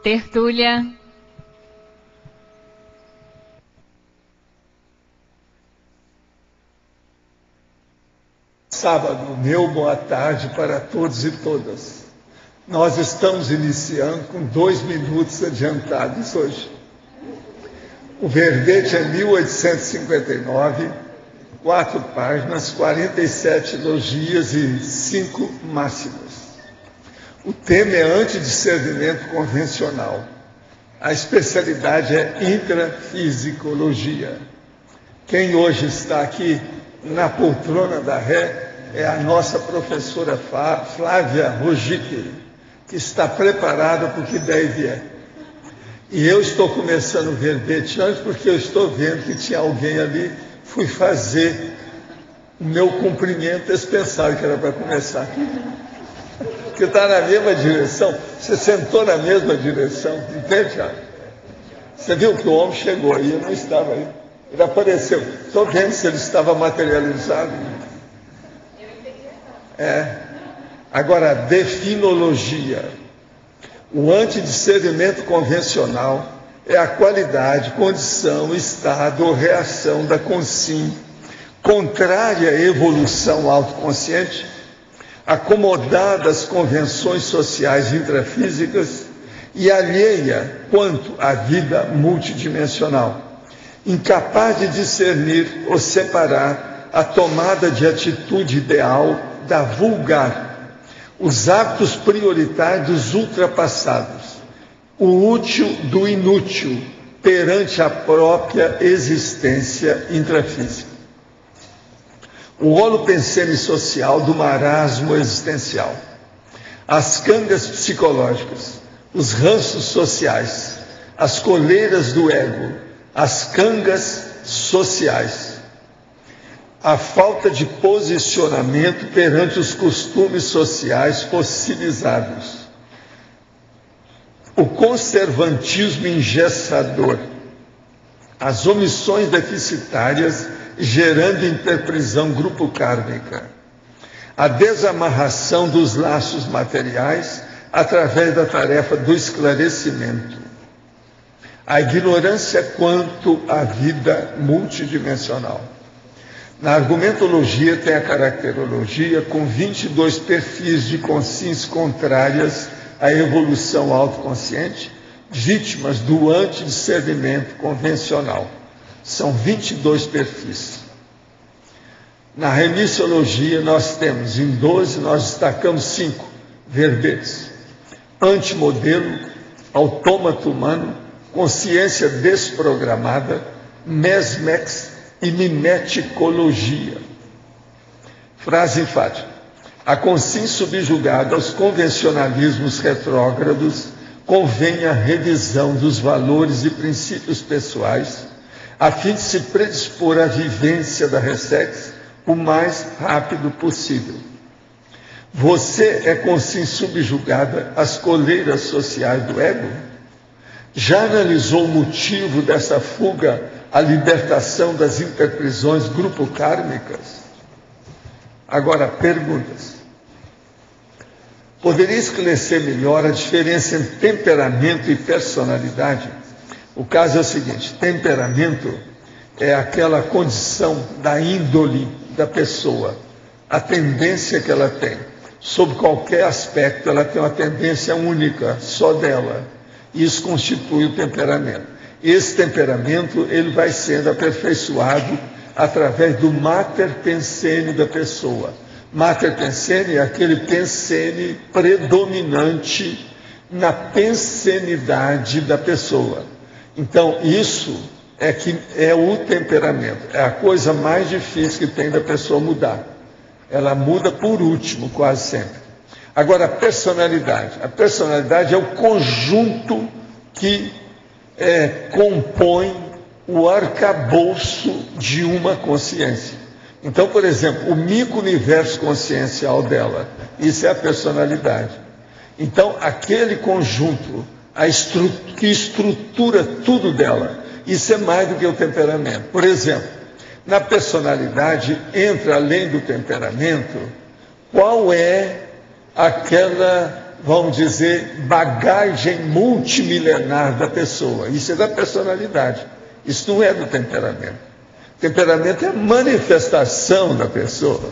Tertúlia. Sábado, meu boa tarde para todos e todas. Nós estamos iniciando com 2 minutos adiantados hoje. O verbete é 1859, 4 páginas, 47 elogias e 5 máximas. O tema é antidiscernimento convencional. A especialidade é intrafisicologia. Quem hoje está aqui na poltrona da Ré é a nossa professora Flávia Rogic, que está preparada para o que deve é. E eu estou começando o verbete antes porque eu estou vendo que tinha alguém ali, fui fazer o meu cumprimento, eles pensaram que era para começar. Porque está na mesma direção, você sentou na mesma direção, entende, Thiago? Você viu que o homem chegou aí, eu não estava aí. Ele apareceu. Estou vendo se ele estava materializado. Agora, definologia. O antidiscernimento convencional é a qualidade, condição, estado ou reação da consciência contrária à evolução autoconsciente, acomodada às convenções sociais intrafísicas e alheia quanto à vida multidimensional, incapaz de discernir ou separar a tomada de atitude ideal da vulgar, os hábitos prioritários dos ultrapassados, o útil do inútil perante a própria existência intrafísica. O holopensene social do marasmo existencial, as cangas psicológicas, os ranços sociais, as coleiras do ego, as cangas sociais, a falta de posicionamento perante os costumes sociais fossilizados, o conservantismo engessador, as omissões deficitárias gerando interprisão grupo kármica, a desamarração dos laços materiais através da tarefa do esclarecimento, a ignorância quanto à vida multidimensional. Na argumentologia tem a caracterologia com 22 perfis de consciências contrárias à evolução autoconsciente, vítimas do antidiscernimento convencional. São 22 perfis. Na remissiologia nós temos, em 12, nós destacamos 5 verbetes. Antimodelo, autômato humano, consciência desprogramada, mesmex e mimeticologia. Frase enfática. A consciência subjugada aos convencionalismos retrógrados convém a revisão dos valores e princípios pessoais a fim de se predispor à vivência da Ressex o mais rápido possível. Você é consciência subjugada às coleiras sociais do ego? Já analisou o motivo dessa fuga à libertação das interprisões grupo-kármicas? Agora, perguntas. Poderia esclarecer melhor a diferença entre temperamento e personalidade? O caso é o seguinte: temperamento é aquela condição da índole da pessoa, a tendência que ela tem. Sob qualquer aspecto, ela tem uma tendência única, só dela. Isso constitui o temperamento. Esse temperamento ele vai sendo aperfeiçoado através do mater pensene da pessoa. Mater pensene é aquele pensene predominante na pensenidade da pessoa. Então, isso é que é o temperamento. É a coisa mais difícil que tem da pessoa mudar. Ela muda por último, quase sempre. Agora, a personalidade. A personalidade é o conjunto que compõe o arcabouço de uma consciência. Então, por exemplo, o micro-universo consciencial dela, isso é a personalidade. Então, aquele conjunto que estrutura tudo dela, isso é mais do que o temperamento. Por exemplo, na personalidade entra, além do temperamento, qual é aquela vamos dizer, bagagem multimilenar da pessoa. Isso é da personalidade. Isso não é do temperamento. O temperamento é a manifestação da pessoa.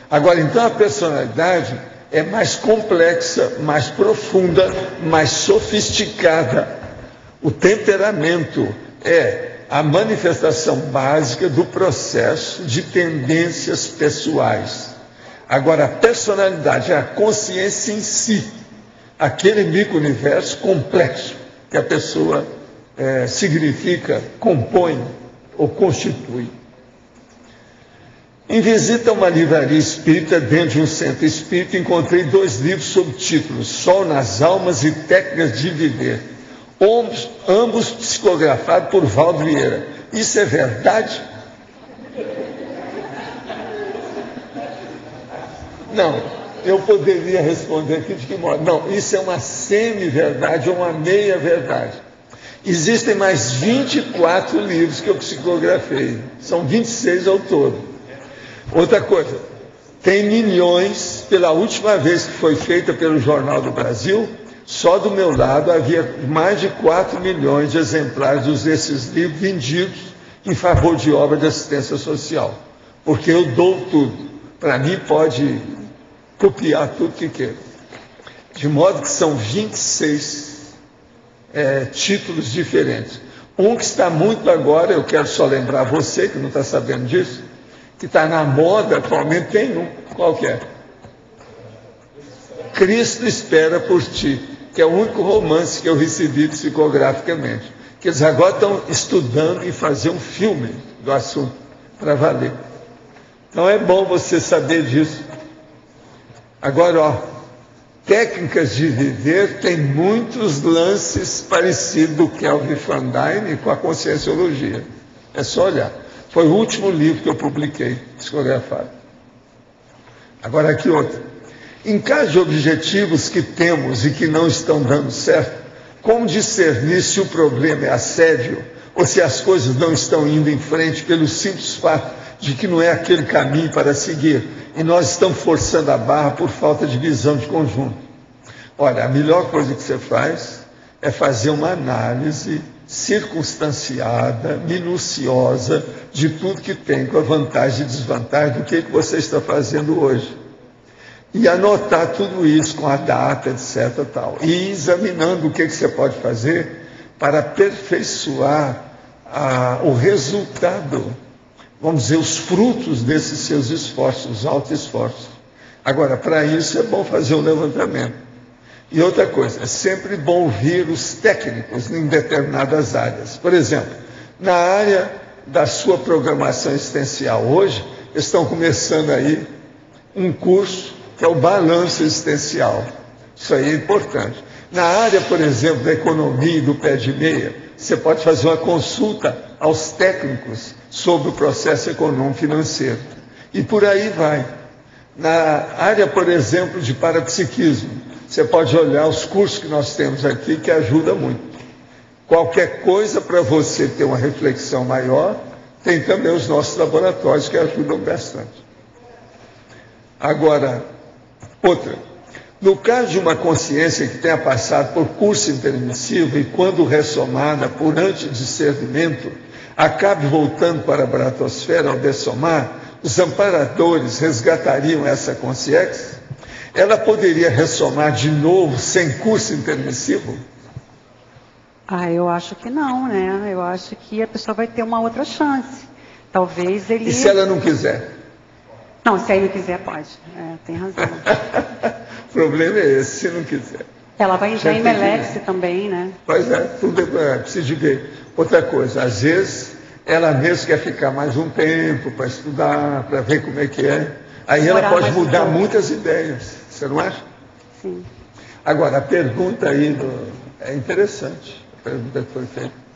Agora, então, a personalidade é mais complexa, mais profunda, mais sofisticada. O temperamento é a manifestação básica do processo de tendências pessoais. Agora, a personalidade é a consciência em si, aquele micro-universo complexo que a pessoa significa, compõe ou constitui. Em visita a uma livraria espírita, dentro de um centro espírita, encontrei 2 livros sob títulos Sol nas Almas e Técnicas de Viver, ambos psicografados por Valdo Vieira. Isso é verdade? Não, eu poderia responder aqui de que modo? Não, isso é uma semi-verdade ou uma meia-verdade. Existem mais 24 livros que eu psicografei, são 26 ao todo. Outra coisa, tem milhões, pela última vez que foi feita pelo Jornal do Brasil, só do meu lado havia mais de 4 milhões de exemplares desses livros vendidos em favor de obra de assistência social. Porque eu dou tudo. Para mim pode copiar tudo que quer. De modo que são 26 títulos diferentes. Um que está muito agora, eu quero só lembrar você, que não está sabendo disso, que está na moda atualmente, tem um. Qual que é? Cristo Espera por Ti, que é o único romance que eu recebi psicograficamente. Que eles agora estão estudando e fazer um filme do assunto, para valer. Então é bom você saber disso. Agora, ó, Técnicas de Viver tem muitos lances parecidos do Kelvin Van Dyne com a Conscienciologia. É só olhar. Foi o último livro que eu publiquei, psicografado. Agora aqui outro. Em caso de objetivos que temos e que não estão dando certo, como discernir se o problema é assédio ou se as coisas não estão indo em frente pelo simples fato de que não é aquele caminho para seguir e nós estamos forçando a barra por falta de visão de conjunto? Olha, a melhor coisa que você faz é fazer uma análise circunstanciada, minuciosa, de tudo que tem, com a vantagem e desvantagem do que você está fazendo hoje. E anotar tudo isso com a data, etc. Tal. E ir examinando o que você pode fazer para aperfeiçoar o resultado, vamos dizer, os frutos desses seus esforços, autoesforços. Agora, para isso é bom fazer um levantamento. E outra coisa, é sempre bom ouvir os técnicos em determinadas áreas. Por exemplo, na área da sua programação existencial hoje, estão começando aí um curso que é o balanço existencial. Isso aí é importante. Na área, por exemplo, da economia e do pé de meia, você pode fazer uma consulta aos técnicos sobre o processo econômico financeiro. E por aí vai. Na área, por exemplo, de parapsiquismo, você pode olhar os cursos que nós temos aqui, que ajuda muito. Qualquer coisa para você ter uma reflexão maior, tem também os nossos laboratórios que ajudam bastante. Agora, outra. No caso de uma consciência que tenha passado por curso intermissivo e quando ressomada por antidiscernimento, acabe voltando para a bratosfera ao dessomar, os amparadores resgatariam essa consciência? Ela poderia ressomar de novo sem curso intermissivo? Eu acho que não, né? Eu acho que a pessoa vai ter uma outra chance. Talvez ele... E se ela não quiser? Não, se aí não quiser, pode. Tem razão. O problema é esse, se não quiser. Ela vai entrar em Melex também, né? Pois é, tudo precisa ver. Outra coisa, às vezes ela mesma quer ficar mais um tempo para estudar, para ver como é que é. Aí ela pode mudar muitas ideias. Você não acha? Sim. Agora, a pergunta aí é interessante, a pergunta que foi feita.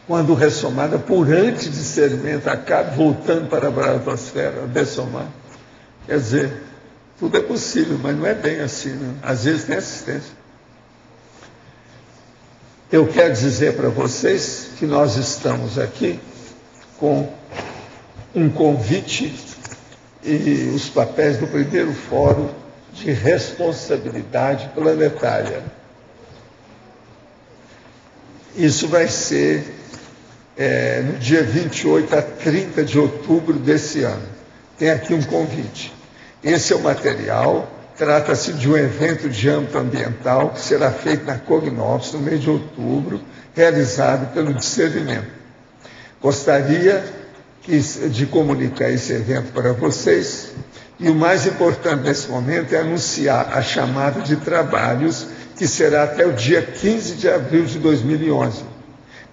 Quando ressomada por antidiscernimento, acaba voltando para a bratosfera, dessomar. Quer dizer, tudo é possível, mas não é bem assim, né? Às vezes tem assistência. Eu quero dizer para vocês que nós estamos aqui com um convite e os papéis do primeiro fórum de responsabilidade planetária. Isso vai ser no dia 28 a 30 de outubro desse ano. Tem aqui um convite. Esse é o material, trata-se de um evento de âmbito ambiental que será feito na Cognops no mês de outubro, realizado pelo Discernimento. Gostaria de comunicar esse evento para vocês, e o mais importante nesse momento é anunciar a chamada de trabalhos, que será até o dia 15 de abril de 2011,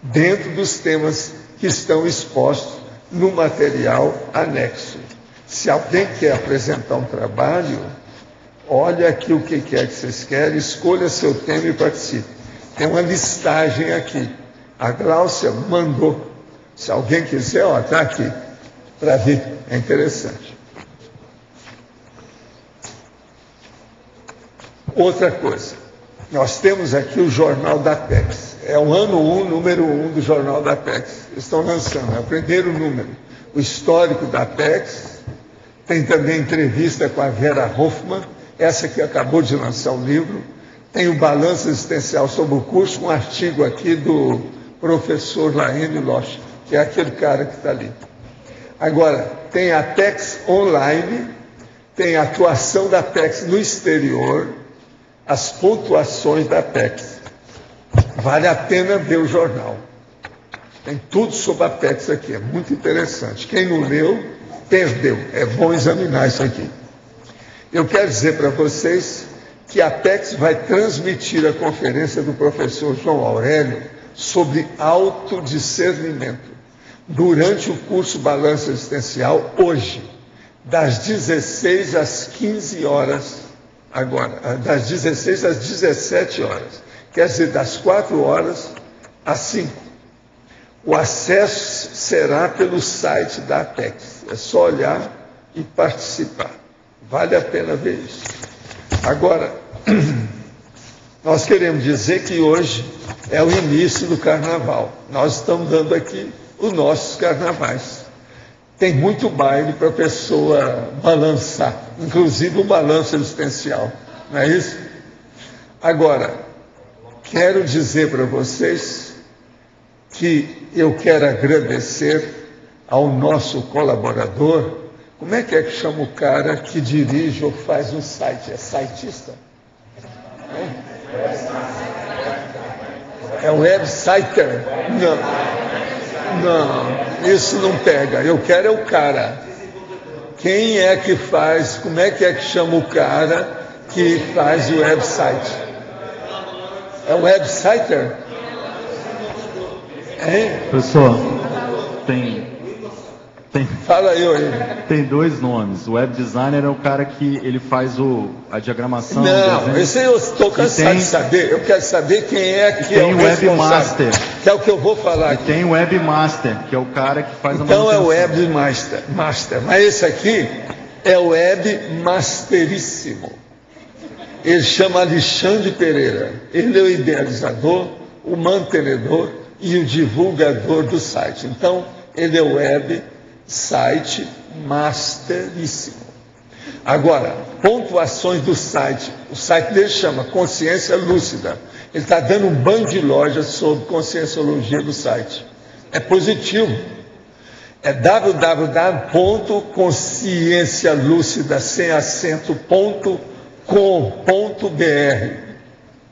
dentro dos temas que estão expostos no material anexo. Se alguém quer apresentar um trabalho, olha aqui o que quer que vocês querem, escolha seu tema e participe. Tem uma listagem aqui. A Gláucia mandou. Se alguém quiser, está aqui, para ver. É interessante. Outra coisa, nós temos aqui o Jornal da Apex. É o ano 1, número 1 do Jornal da Apex. Estão lançando, é o primeiro número. O histórico da Apex. Tem também entrevista com a Vera Hoffmann, essa que acabou de lançar o livro. Tem o balanço existencial sobre o curso, um artigo aqui do professor Laene Losch, que é aquele cara que está ali. Agora, tem a Apex online, tem a atuação da Apex no exterior, as pontuações da Apex. Vale a pena ver o jornal. Tem tudo sobre a Apex aqui, é muito interessante. Quem não leu, perdeu. É bom examinar isso aqui. Eu quero dizer para vocês que a Apex vai transmitir a conferência do professor João Aurélio sobre autodiscernimento durante o curso Balanço Existencial, hoje, das 16 às 15 horas, agora, das 16 às 17 horas, quer dizer, das 4 horas às 5. O acesso será pelo site da Apex, é só olhar e participar, vale a pena ver isso. Agora, nós queremos dizer que hoje é o início do carnaval, nós estamos dando aqui os nossos carnavais. Tem muito baile para a pessoa balançar, inclusive o balanço existencial, não é isso? Agora, quero dizer para vocês que eu quero agradecer ao nosso colaborador. Como é que chama o cara que dirige ou faz um site? É sitista? É websiter? Não, isso não pega. Eu quero é o cara. Quem é que faz? Como é que chama o cara que faz o website? É o websiter? Hein? Professor, tem Fala eu aí. Tem dois nomes. O web designer é o cara que ele faz a diagramação. Não, esse eu estou cansado de saber. Eu quero saber quem é que é o webmaster, que é o que eu vou falar aqui. Tem o webmaster, que é o cara que faz a manutenção. Então é o webmaster. Mas esse aqui é o webmasteríssimo. Ele chama Alexandre Pereira. Ele é o idealizador, o mantenedor e o divulgador do site. Então, ele é o site masteríssimo. Agora, pontuações do site. O site dele chama Consciência Lúcida. Ele está dando um banho de lojas sobre conscienciologia do site. É positivo. É www.consciencialucida sem acento.com.br.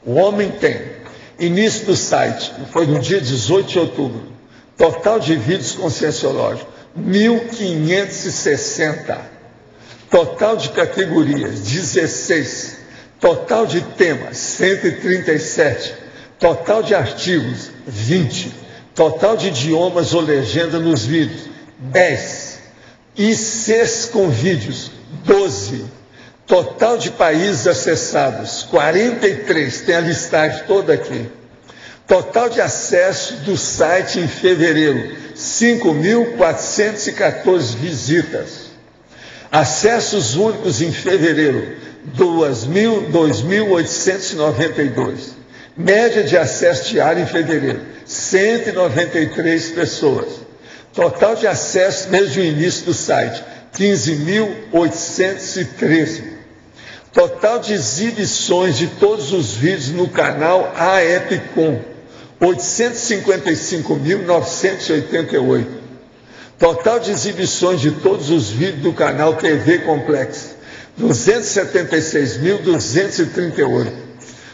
O homem tem. Início do site, foi no dia 18 de outubro. Total de vídeos conscienciológicos, 1.560. Total de categorias, 16. Total de temas, 137. Total de artigos, 20. Total de idiomas ou legenda nos vídeos, 10. ICs com vídeos, 12. Total de países acessados, 43. Tem a listagem toda aqui. Total de acesso do site em fevereiro, 5.414 visitas. Acessos únicos em fevereiro, 2.892. Média de acesso diário em fevereiro, 193 pessoas. Total de acesso desde o início do site, 15.813. Total de exibições de todos os vídeos no canal AEPCOM, 855.988. Total de exibições de todos os vídeos do canal TV Complexo, 276.238.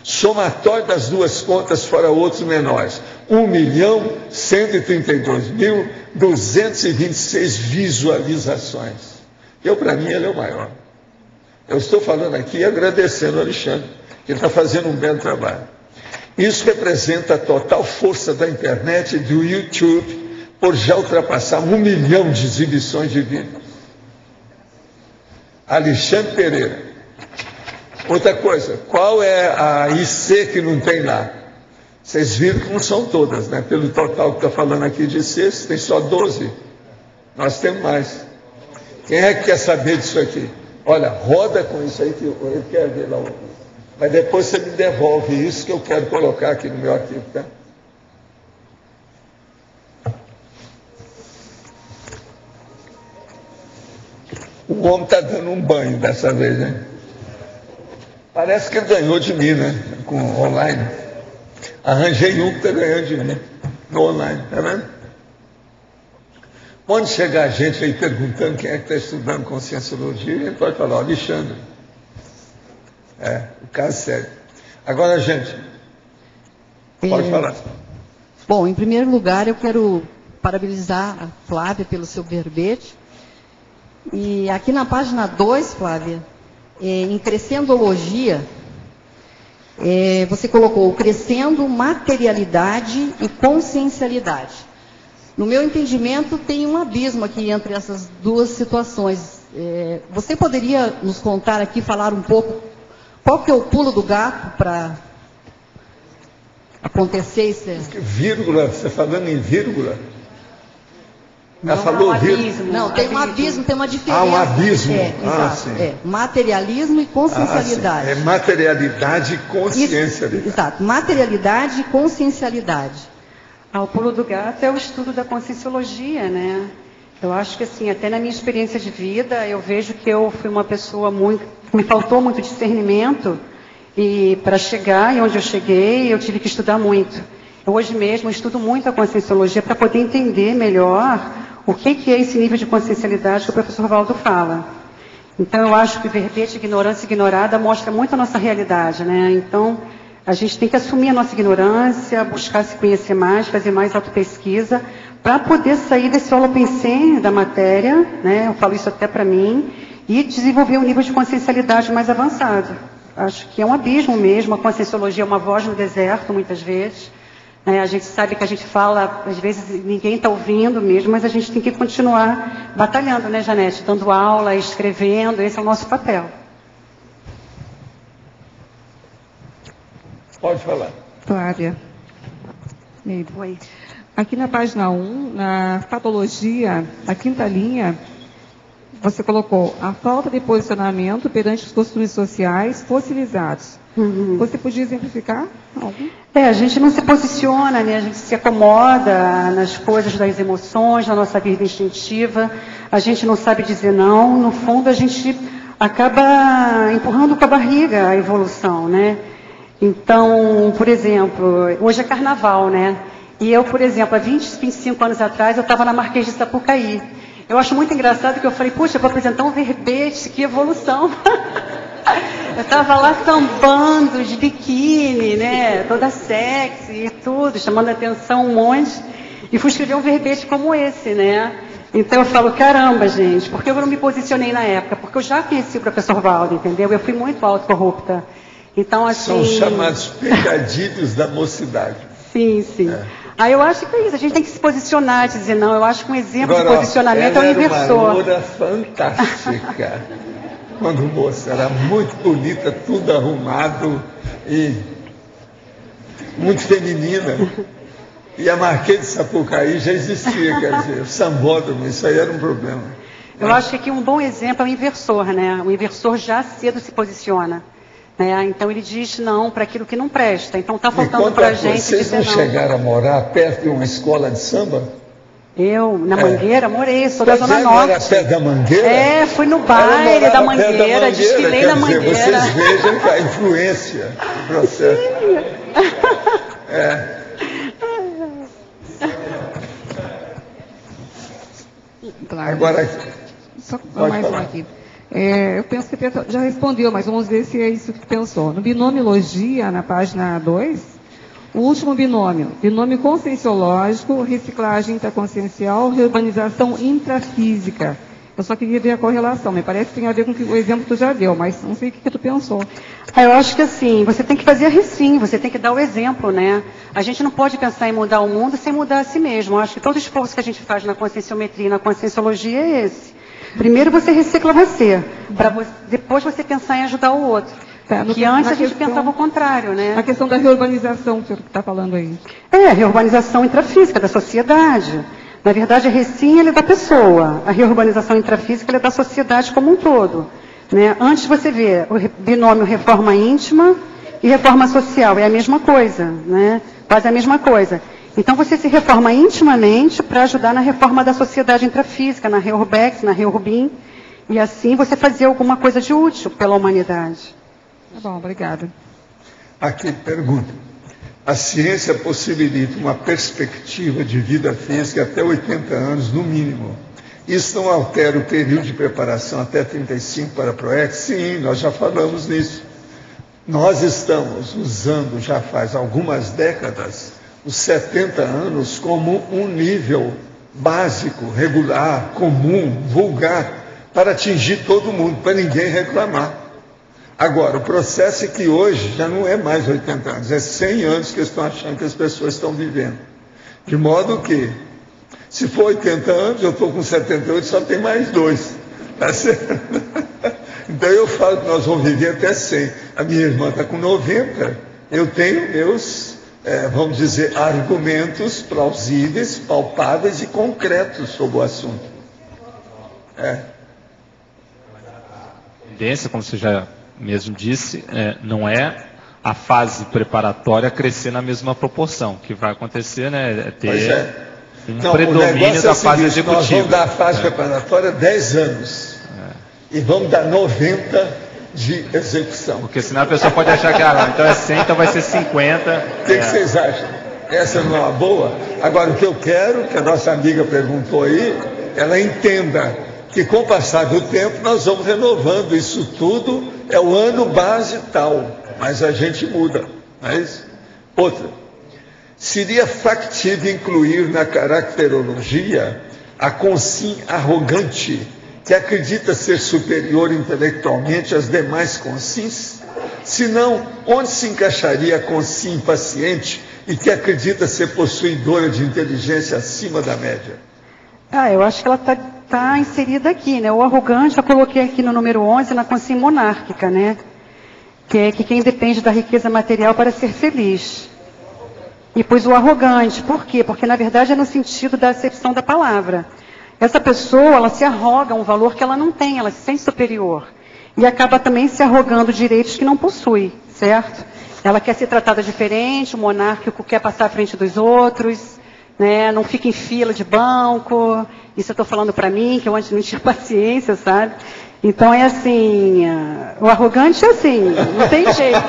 Somatório das duas contas fora outros menores, 1.132.226 visualizações. Para mim, ele é o maior. Eu estou falando aqui agradecendo ao Alexandre, que ele está fazendo um belo trabalho. Isso representa a total força da internet e do YouTube, por já ultrapassar 1 milhão de exibições de vídeos. Alexandre Pereira. Outra coisa, qual é a IC que não tem lá? Vocês viram que não são todas, né? Pelo total que está falando aqui de ICs, tem só 12. Nós temos mais. Quem é que quer saber disso aqui? Olha, roda com isso aí que eu quero ver lá. Mas depois você me devolve isso que eu quero colocar aqui no meu arquivo, tá? O homem está dando um banho dessa vez, né? Parece que ele ganhou de mim, né? Com online. Arranjei um que está ganhando de mim no online, tá vendo? Pode chegar gente aí perguntando quem é que está estudando Conscienciologia, a gente pode falar, Alexandre. O caso é sério. Agora, gente, pode falar. Bom, em primeiro lugar, eu quero parabenizar a Flávia pelo seu verbete. E aqui na página 2, Flávia, em Crescendologia, você colocou crescendo materialidade e consciencialidade. No meu entendimento, tem um abismo aqui entre essas duas situações. Você poderia nos contar aqui, falar um pouco, qual que é o pulo do gato para acontecer isso? Vírgula, você falando em vírgula? Ela Não, falou abismo. Não, tem um abismo, tem uma diferença. Um abismo. Exato. Sim. Materialismo e consciencialidade. É materialidade e consciencialidade. Exato, materialidade e consciencialidade. O pulo do gato é o estudo da Conscienciologia, né? Eu acho que, assim, até na minha experiência de vida, eu vejo que eu fui uma pessoa me faltou muito discernimento, e para chegar e onde eu cheguei, eu tive que estudar muito. Hoje mesmo eu estudo muito a Conscienciologia para poder entender melhor o que é esse nível de consciencialidade que o professor Valdo fala. Então, eu acho que o verbete Ignorância Ignorada mostra muito a nossa realidade, né? Então, a gente tem que assumir a nossa ignorância, buscar se conhecer mais, fazer mais autopesquisa, para poder sair desse holopensém da matéria, né? Eu falo isso até para mim, e desenvolver um nível de consciencialidade mais avançado. Acho que é um abismo mesmo, a Conscienciologia é uma voz no deserto, muitas vezes. A gente sabe que a gente fala, às vezes ninguém está ouvindo mesmo, mas a gente tem que continuar batalhando, né, Janete? Dando aula, escrevendo, esse é o nosso papel. Pode falar. Flávia. Oi. Aqui na página 1, na patologia, na quinta linha, você colocou a falta de posicionamento perante os costumes sociais fossilizados. Uhum. Você podia exemplificar algum? A gente não se posiciona, né? A gente se acomoda nas coisas das emoções, na nossa vida instintiva. A gente não sabe dizer não. No fundo, a gente acaba empurrando com a barriga a evolução, né? Então, por exemplo, hoje é carnaval, né? E eu, por exemplo, há 20, 25 anos atrás, eu estava na Marquês de Sapucaí. Eu acho muito engraçado que eu falei, puxa, eu vou apresentar um verbete, que evolução. Eu estava lá sambando de biquíni, né? Toda sexy e tudo, chamando a atenção um monte. E fui escrever um verbete como esse, né? Então eu falo, caramba, gente, por que eu não me posicionei na época? Porque eu já conheci o professor Valdo, entendeu? Eu fui muito autocorrupta. Então, assim... São chamados pecadilhos da mocidade. Sim, sim. Aí eu acho que é isso, a gente tem que se posicionar, dizer não. Eu acho que um exemplo de posicionamento é o inversor. Ela era uma loura fantástica. Quando moça, era muito bonita, tudo arrumado e muito feminina. E a Marquês de Sapucaí já existia, quer dizer, o sambódromo, isso aí era um problema. Eu acho que aqui um bom exemplo é o inversor, né? O inversor já cedo se posiciona. Então ele diz não para aquilo que não presta. Então está faltando para a gente vocês dizer não não. chegaram a morar perto de uma escola de samba? Eu, na Mangueira, morei, sou da Zona Era Norte. perto da Mangueira? É, fui no baile da Mangueira, desfilei na Mangueira. Vocês vejam que a influência do processo. Claro. Agora, Só pode mais falar. um aqui. Eu penso que já respondeu, mas vamos ver se é isso que pensou. No binomiologia, na página 2, o último binômio conscienciológico, reciclagem intraconsciencial, reurbanização intrafísica. Eu só queria ver a correlação, me parece que tem a ver com o exemplo que tu já deu, mas não sei o que tu pensou. Eu acho que assim, você tem que fazer a recim, você tem que dar o exemplo, né? A gente não pode pensar em mudar o mundo sem mudar a si mesmo. Eu acho que todo esforço que a gente faz na conscienciometria e na conscienciologia é esse. Primeiro você recicla você, para depois você pensar em ajudar o outro. Tá, que antes a gente pensava o contrário, né? A questão da reurbanização, que você está falando aí. A reurbanização intrafísica da sociedade. Na verdade, a recim ele é da pessoa, a reurbanização intrafísica ele é da sociedade como um todo. Né? Antes você vê o binômio reforma íntima e reforma social, é a mesma coisa, né? Quase a mesma coisa. Então você se reforma intimamente para ajudar na reforma da sociedade intrafísica, na Reurbex, na Reurbin, e assim você fazer alguma coisa de útil pela humanidade. Tá bom, obrigada. aqui pergunta. A ciência possibilita uma perspectiva de vida física até 80 anos, no mínimo. Isso não altera o período de preparação até 35 para a PROEX? Sim, nós já falamos nisso. Nós estamos usando, já faz algumas décadas, os 70 anos como um nível básico, regular, comum, vulgar, para atingir todo mundo, para ninguém reclamar. Agora, o processo é que hoje já não é mais 80 anos, é 100 anos que estão achando que as pessoas estão vivendo. De modo que, se for 80 anos, eu estou com 78, só tem mais 2. Tá certo? Então eu falo que nós vamos viver até 100. A minha irmã está com 90, eu tenho meus, vamos dizer, argumentos plausíveis, palpáveis e concretos sobre o assunto. A tendência, como você já mesmo disse, não é a fase preparatória crescer na mesma proporção. O que vai acontecer, né, é ter um predomínio da fase executiva. Nós vamos dar a fase preparatória 10 anos. E vamos dar 90 de execução. Porque senão a pessoa pode achar que então é 100, então vai ser 50. O que vocês acham? Essa não é uma boa? Agora, o que eu quero, que a nossa amiga perguntou aí, ela entenda que com o passar do tempo nós vamos renovando isso tudo, é o ano base tal, mas a gente muda. Não é isso? Outra, seria factível incluir na caracterologia a consim arrogante, que acredita ser superior intelectualmente às demais consins? Se não, onde se encaixaria a consim paciente e que acredita ser possuidora de inteligência acima da média? Eu acho que ela está inserida aqui, né? O arrogante eu coloquei aqui no número 11, na consim monárquica, né? Que é que quem depende da riqueza material para ser feliz. E pus o arrogante. Por quê? Porque, na verdade, é no sentido da acepção da palavra. Essa pessoa, ela se arroga um valor que ela não tem, ela se sente superior. E acaba também se arrogando direitos que não possui, certo? Ela quer ser tratada diferente, o monárquico quer passar à frente dos outros, né? Não fica em fila de banco. Isso eu estou falando para mim, que eu antes não tinha paciência, sabe? Então é assim, o arrogante é assim, não tem jeito.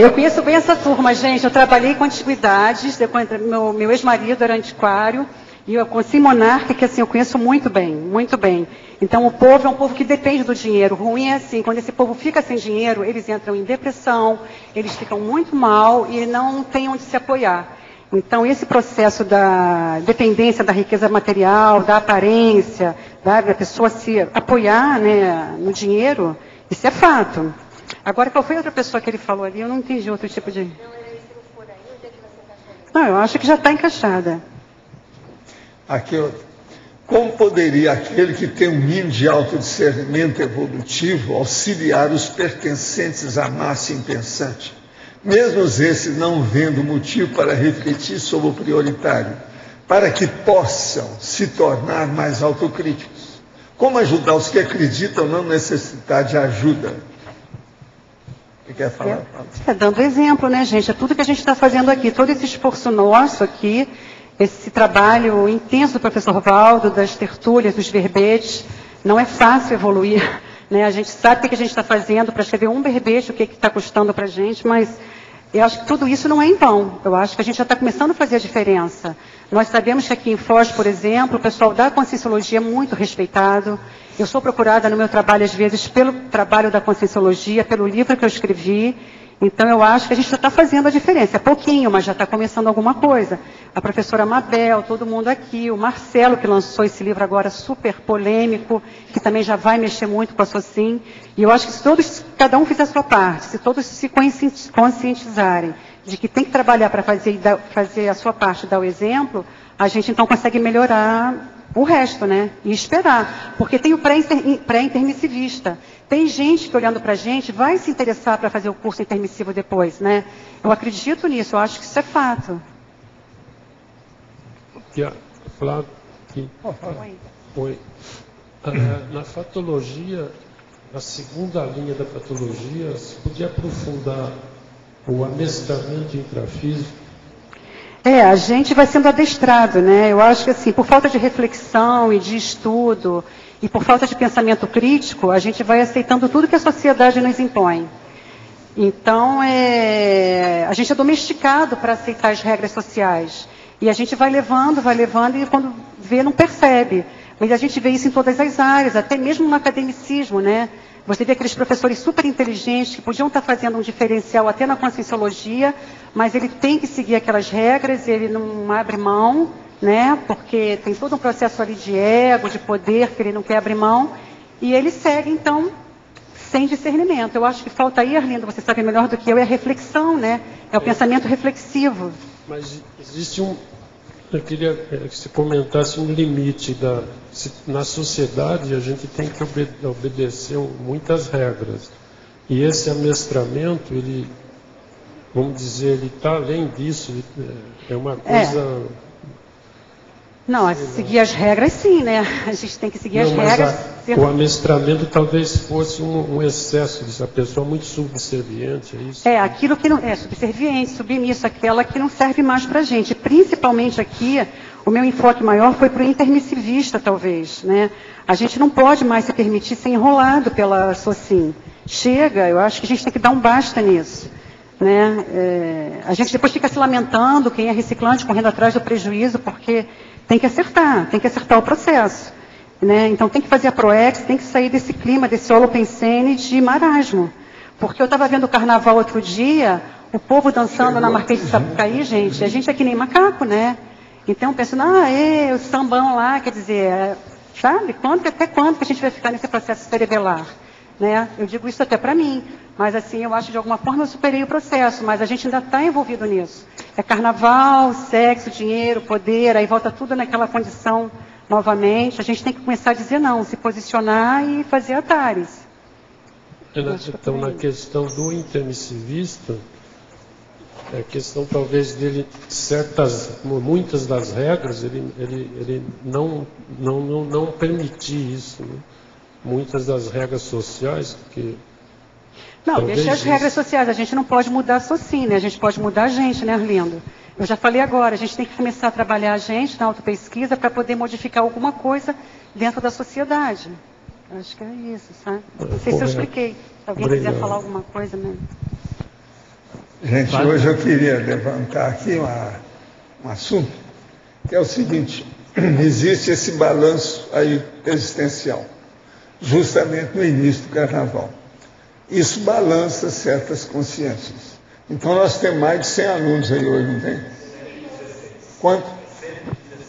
Eu conheço bem essa turma, gente. Eu trabalhei com antiguidades, meu ex-marido era antiquário, e eu consim monarca, que assim, eu conheço muito bem, muito bem. Então o povo é um povo que depende do dinheiro. O ruim é assim, quando esse povo fica sem dinheiro, eles entram em depressão, eles ficam muito mal e não têm onde se apoiar. Então esse processo da dependência da riqueza material, da aparência, da pessoa se apoiar, né, no dinheiro, isso é fato. Agora, qual foi a outra pessoa que ele falou ali? Eu não entendi outro tipo de... Não, eu acho que já está encaixada. Aqui, como poderia aquele que tem um mínimo de autodiscernimento evolutivo auxiliar os pertencentes à massa impensante, mesmo esses não vendo motivo para refletir sobre o prioritário, para que possam se tornar mais autocríticos? Como ajudar os que acreditam não necessitar de ajuda? O Você quer falar? Dando exemplo, né, gente? É tudo que a gente está fazendo aqui, todo esse esforço nosso aqui, esse trabalho intenso do professor Valdo, das tertúlias, dos verbetes. Não é fácil evoluir, né? A gente sabe o que a gente está fazendo para escrever um verbete, o que está custando para a gente, mas eu acho que tudo isso não é em vão. Eu acho que a gente já está começando a fazer a diferença. Nós sabemos que aqui em Foz, por exemplo, o pessoal da Conscienciologia é muito respeitado. Eu sou procurada no meu trabalho, às vezes, pelo trabalho da Conscienciologia, pelo livro que eu escrevi. Então, eu acho que a gente já está fazendo a diferença. É pouquinho, mas já está começando alguma coisa. A professora Mabel, todo mundo aqui, o Marcelo, que lançou esse livro agora super polêmico, que também já vai mexer muito com a SOCIM. E eu acho que se todos, cada um fizer a sua parte, se todos se conscientizarem de que tem que trabalhar para fazer a sua parte, dar o exemplo, a gente então consegue melhorar o resto, né? E esperar. Porque tem o pré-intermissivista. Tem gente que, olhando para a gente, vai se interessar para fazer o curso intermissivo depois, né? Eu acredito nisso, eu acho que isso é fato. Flávio, oi. Na patologia, a segunda linha da patologia, você podia aprofundar o amestramento intrafísico? A gente vai sendo adestrado, né? Eu acho que, assim, por falta de reflexão e de estudo, e por falta de pensamento crítico, a gente vai aceitando tudo que a sociedade nos impõe. Então, a gente é domesticado para aceitar as regras sociais. E a gente vai levando, e quando vê, não percebe. Mas a gente vê isso em todas as áreas, até mesmo no academicismo, né? Você vê aqueles professores super inteligentes que podiam estar fazendo um diferencial até na Conscienciologia, mas ele tem que seguir aquelas regras, ele não abre mão, né? Porque tem todo um processo ali de ego, de poder, que ele não quer abrir mão, e ele segue, então, sem discernimento. Eu acho que falta aí, Arlindo, você sabe melhor do que eu, é a reflexão, né? É o pensamento reflexivo. Mas existe eu queria que você comentasse um limite na sociedade, a gente tem que obedecer muitas regras. E esse amestramento, ele, vamos dizer, ele está além disso, é uma coisa... Não, seguir as regras sim, né? A gente tem que seguir as regras. O amestramento talvez fosse um excesso disso, a pessoa muito subserviente, é isso? Aquilo que não é subserviente, submisso, aquela que não serve mais para a gente. Principalmente aqui, o meu enfoque maior foi para o intermissivista, talvez, né? A gente não pode mais se permitir ser enrolado pela SOCIM. Chega, eu acho que a gente tem que dar um basta nisso. Né? A gente depois fica se lamentando, quem é reciclante, correndo atrás do prejuízo, porque tem que acertar o processo. Né? Então tem que fazer a PROEX, tem que sair desse clima, desse holopensene de marasmo. Porque eu estava vendo o carnaval outro dia, o povo dançando na Marquês de Sapucaí, gente, a gente é que nem macaco, né? Então pensando, o sambão lá, quer dizer, sabe? Até quando que a gente vai ficar nesse processo cerebelar? Né? Eu digo isso até para mim, mas assim, eu acho que de alguma forma eu superei o processo, mas a gente ainda está envolvido nisso. É carnaval, sexo, dinheiro, poder, aí volta tudo naquela condição novamente. A gente tem que começar a dizer não, se posicionar e fazer atares. Então, na questão do intermissivista, é a questão talvez dele, muitas das regras, ele não permitir isso, né? Muitas das regras sociais que... Não, deixa as regras sociais, a gente não pode mudar a SOCIM, né? A gente pode mudar a gente, né, Arlindo? Eu já falei agora, a gente tem que começar a trabalhar a gente na autopesquisa para poder modificar alguma coisa dentro da sociedade. Eu acho que é isso, sabe? Não sei se eu expliquei. Se alguém quiser falar alguma coisa, né? Gente, hoje eu queria levantar aqui um assunto, que é o seguinte: existe esse balanço aí existencial, justamente no início do carnaval. Isso balança certas consciências. Então nós temos mais de 100 alunos aí hoje, não tem? Quanto?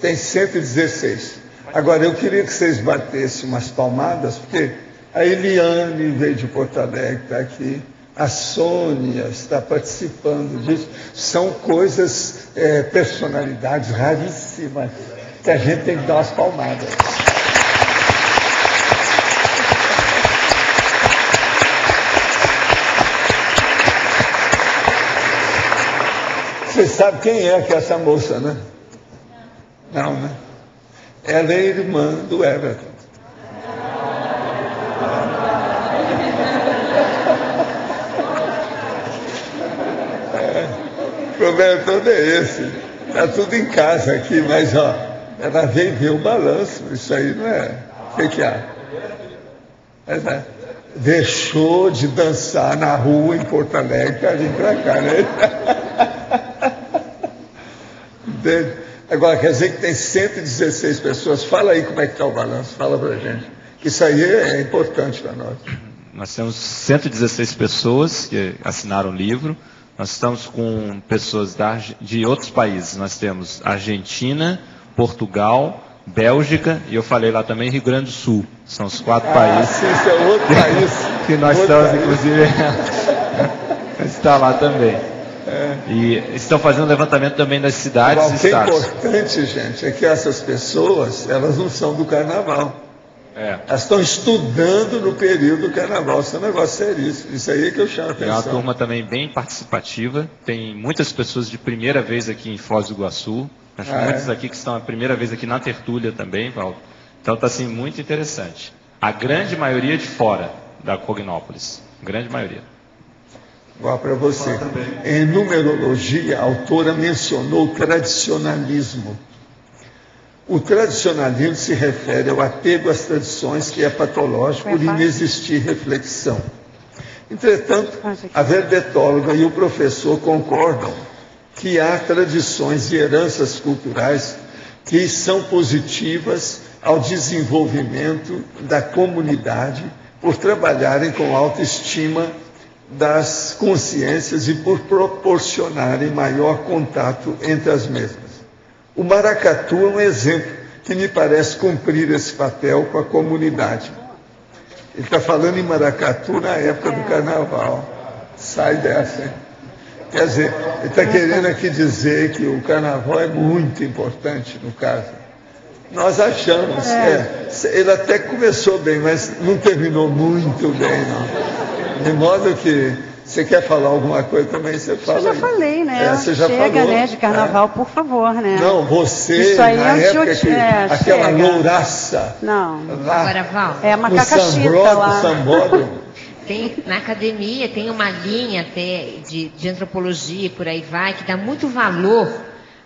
Tem 116. Agora eu queria que vocês batessem umas palmadas, porque a Eliane veio de Porto Alegre, está aqui. A Sônia está participando disso. São coisas, personalidades raríssimas, que a gente tem que dar umas palmadas. Você sabe quem é que é essa moça, né? Não, né? Ela é irmã do Everton. O problema todo é esse. Está tudo em casa aqui, mas ó, ela veio ver o balanço. Isso aí não é. O que há? Deixou de dançar na rua em Porto Alegre para vir para cá, né? Agora, quer dizer que tem 116 pessoas. Fala aí como é que está o balanço, fala para a gente. Isso aí é importante para nós. Nós temos 116 pessoas que assinaram o livro. Nós estamos com pessoas de outros países. Nós temos Argentina, Portugal, Bélgica e eu falei lá também Rio Grande do Sul. São os 4 países. Sim, isso é outro país. Que nós estamos, inclusive, está lá também. E estão fazendo levantamento também das cidades e estados. O que é importante, gente, é que essas pessoas, elas não são do carnaval. Elas estão estudando no período do carnaval. Isso é um negócio seríssimo. Isso aí é que eu chamo a atenção. É uma turma também bem participativa. Tem muitas pessoas de primeira vez aqui em Foz do Iguaçu. Acho que muitos aqui que estão a primeira vez aqui na tertúlia também, Paulo. Então está assim, muito interessante. A grande maioria de fora da Cognópolis. Grande maioria. Igual para você. Em numerologia, a autora mencionou o tradicionalismo. O tradicionalismo se refere ao apego às tradições que é patológico por inexistir reflexão. Entretanto, a verbetóloga e o professor concordam que há tradições e heranças culturais que são positivas ao desenvolvimento da comunidade por trabalharem com autoestima das consciências e por proporcionarem maior contato entre as mesmas. O maracatu é um exemplo que me parece cumprir esse papel com a comunidade. Ele está falando em maracatu na época do carnaval. Sai dessa, hein? Quer dizer, ele está querendo aqui dizer que o carnaval é muito importante no caso. Nós achamos, ele até começou bem, mas não terminou muito bem, não. De modo que você quer falar alguma coisa também, você fala. Eu já falei, né? Você já chega, falou, né, de carnaval, por favor, né? Não, você, isso aí na é época que aquela chega. Louraça. Não. Lá, agora, Val, é a macacachita lá. Sambódromo. Na academia tem uma linha até de antropologia, por aí vai, que dá muito valor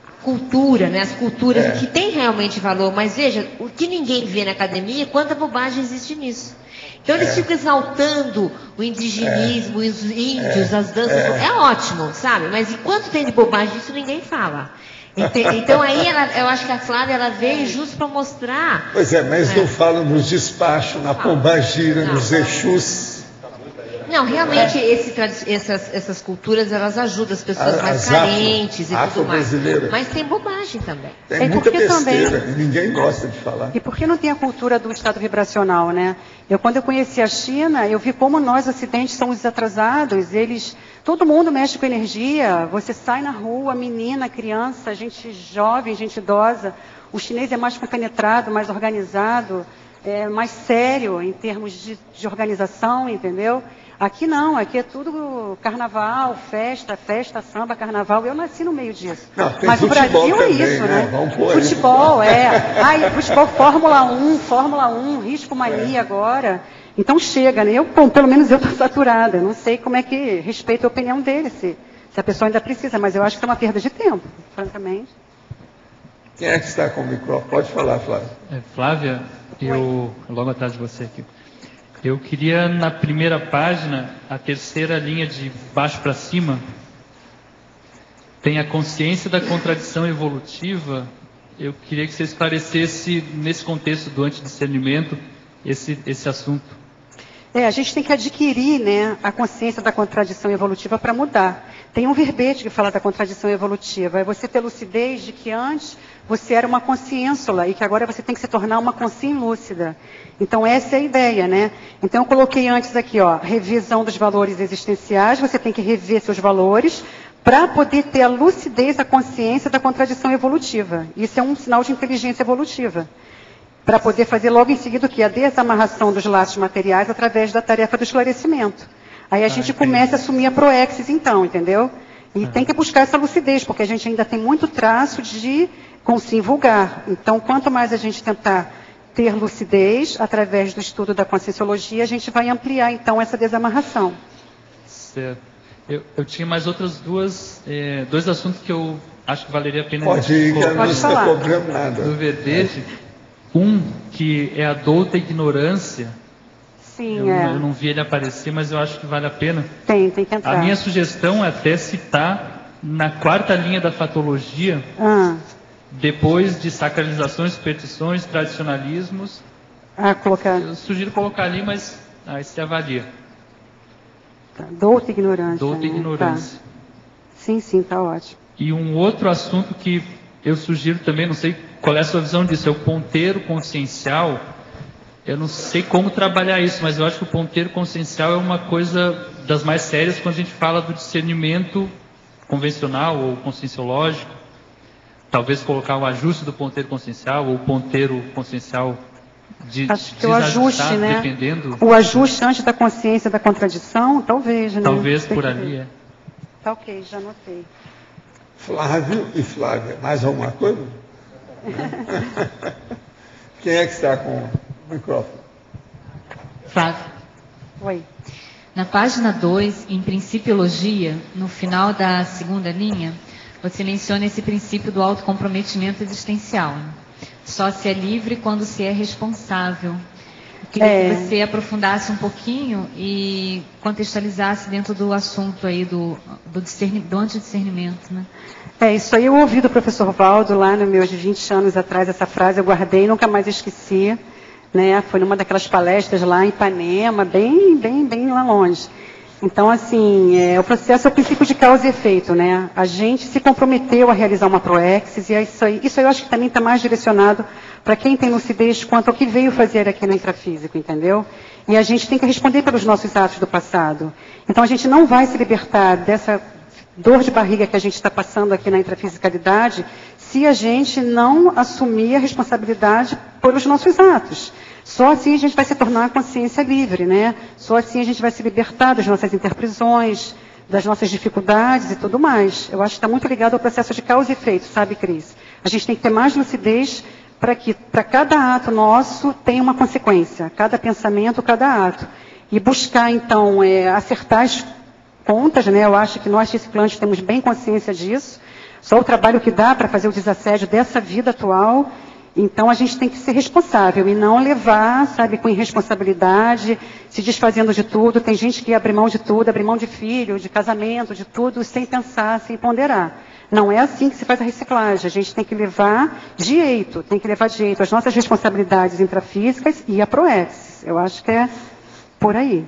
à cultura, né? As culturas que têm realmente valor. Mas veja, o que ninguém vê na academia, quanta bobagem existe nisso. Então eles ficam exaltando o indigenismo, os índios, as danças. É ótimo, sabe? Mas enquanto tem de bobagem, isso ninguém fala. Então aí eu acho que a Flávia ela veio justo para mostrar. Pois é, mas não falam nos despachos, na pombagira, nos Exus. Não, realmente essas culturas elas ajudam as pessoas mais carentes e tudo mais. Mas tem bobagem também. Tem muita besteira, e ninguém gosta de falar. E por que não tem a cultura do estado vibracional, né? Quando eu conheci a China, eu vi como nós ocidentes somos atrasados. Todo mundo mexe com energia. Você sai na rua, menina, criança, gente jovem, gente idosa. O chinês é mais compenetrado, mais organizado, mais sério em termos de organização, entendeu? Aqui não, aqui é tudo carnaval, festa, samba, carnaval. Eu nasci no meio disso. Não, mas o Brasil também, é isso, né? Vamos pôr futebol, futebol, Fórmula 1, risco mania agora. Então chega, né? Pelo menos eu estou saturada. Eu não sei como é que respeito a opinião dele, se a pessoa ainda precisa, mas eu acho que é uma perda de tempo, francamente. Quem é que está com o microfone? Pode falar, Flávia. Flávia, logo atrás de você aqui. Eu queria, na primeira página, a terceira linha de baixo para cima, tem a consciência da contradição evolutiva. Eu queria que você esclarecesse, nesse contexto do antidiscernimento, esse assunto. A gente tem que adquirir, né, a consciência da contradição evolutiva para mudar. Tem um verbete que fala da contradição evolutiva. É você ter lucidez de que antes você era uma consciênsula e que agora você tem que se tornar uma consciência lúcida. Então essa é a ideia, né? Então eu coloquei antes aqui, revisão dos valores existenciais. Você tem que rever seus valores para poder ter a lucidez, a consciência da contradição evolutiva. Isso é um sinal de inteligência evolutiva. Para poder fazer logo em seguida o que? A desamarração dos laços materiais através da tarefa do esclarecimento. Aí a gente começa a assumir a proexis então, entendeu? E tem que buscar essa lucidez, porque a gente ainda tem muito traço de consciência vulgar. Então, quanto mais a gente tentar ter lucidez, através do estudo da conscienciologia, a gente vai ampliar então essa desamarração. Certo. Eu tinha mais outras dois assuntos que eu acho que valeria a pena... Pode ir, que não está cobrando nada. Do Verdete. Um, que é a douta ignorância. Sim, eu não vi ele aparecer, mas eu acho que vale a pena. Tem que entrar. A minha sugestão é até citar na quarta linha da fatologia, depois de sacralizações, superstições, tradicionalismos. Colocar. Eu sugiro colocar ali, mas aí se avalia. Douta ignorância. Douta ignorância. Tá. Sim, tá ótimo. E um outro assunto que eu sugiro também, não sei qual é a sua visão disso, é o ponteiro consciencial. Eu não sei como trabalhar isso, mas eu acho que o ponteiro consciencial é uma coisa das mais sérias quando a gente fala do discernimento convencional ou conscienciológico. Talvez colocar o ajuste do ponteiro consciencial ou o ponteiro consciencial acho que o ajuste, né? Dependendo. O ajuste antes da consciência da contradição, talvez, né? Talvez por ali, Tá ok, já anotei. Flávio e Flávia, mais alguma coisa? Quem é que está com o microfone? Flávio. Oi. Na página 2, em Principiologia, no final da segunda linha, você menciona esse princípio do autocomprometimento existencial. Só se é livre quando se é responsável. Eu queria que você aprofundasse um pouquinho e contextualizasse dentro do assunto aí do antidiscernimento, né? Isso aí eu ouvi do professor Valdo lá nos meus 20 anos atrás, essa frase eu guardei, nunca mais esqueci, né? Foi numa daquelas palestras lá em Ipanema, bem lá longe. Então, assim, o processo é o princípio de causa e efeito, né? A gente se comprometeu a realizar uma proexis, e isso aí eu acho que também está mais direcionado para quem tem lucidez quanto ao que veio fazer aqui no intrafísico, entendeu? E a gente tem que responder pelos nossos atos do passado. Então, a gente não vai se libertar dessa dor de barriga que a gente está passando aqui na intrafisicalidade se a gente não assumir a responsabilidade pelos nossos atos. Só assim a gente vai se tornar a consciência livre, né? Só assim a gente vai se libertar das nossas interprisões, das nossas dificuldades e tudo mais. Eu acho que está muito ligado ao processo de causa e efeito, sabe, Cris? A gente tem que ter mais lucidez para que, para cada ato nosso, tenha uma consequência. Cada pensamento, cada ato. E buscar, então, acertar as contas, né? Eu acho que nós, disciplinos, temos bem consciência disso. Só o trabalho que dá para fazer o desassédio dessa vida atual. Então, a gente tem que ser responsável e não levar, sabe, com irresponsabilidade, se desfazendo de tudo. Tem gente que abre mão de tudo, abre mão de filho, de casamento, de tudo, sem pensar, sem ponderar. Não é assim que se faz a reciclagem. A gente tem que levar de jeito as nossas responsabilidades intrafísicas e a proexis. Eu acho que é por aí.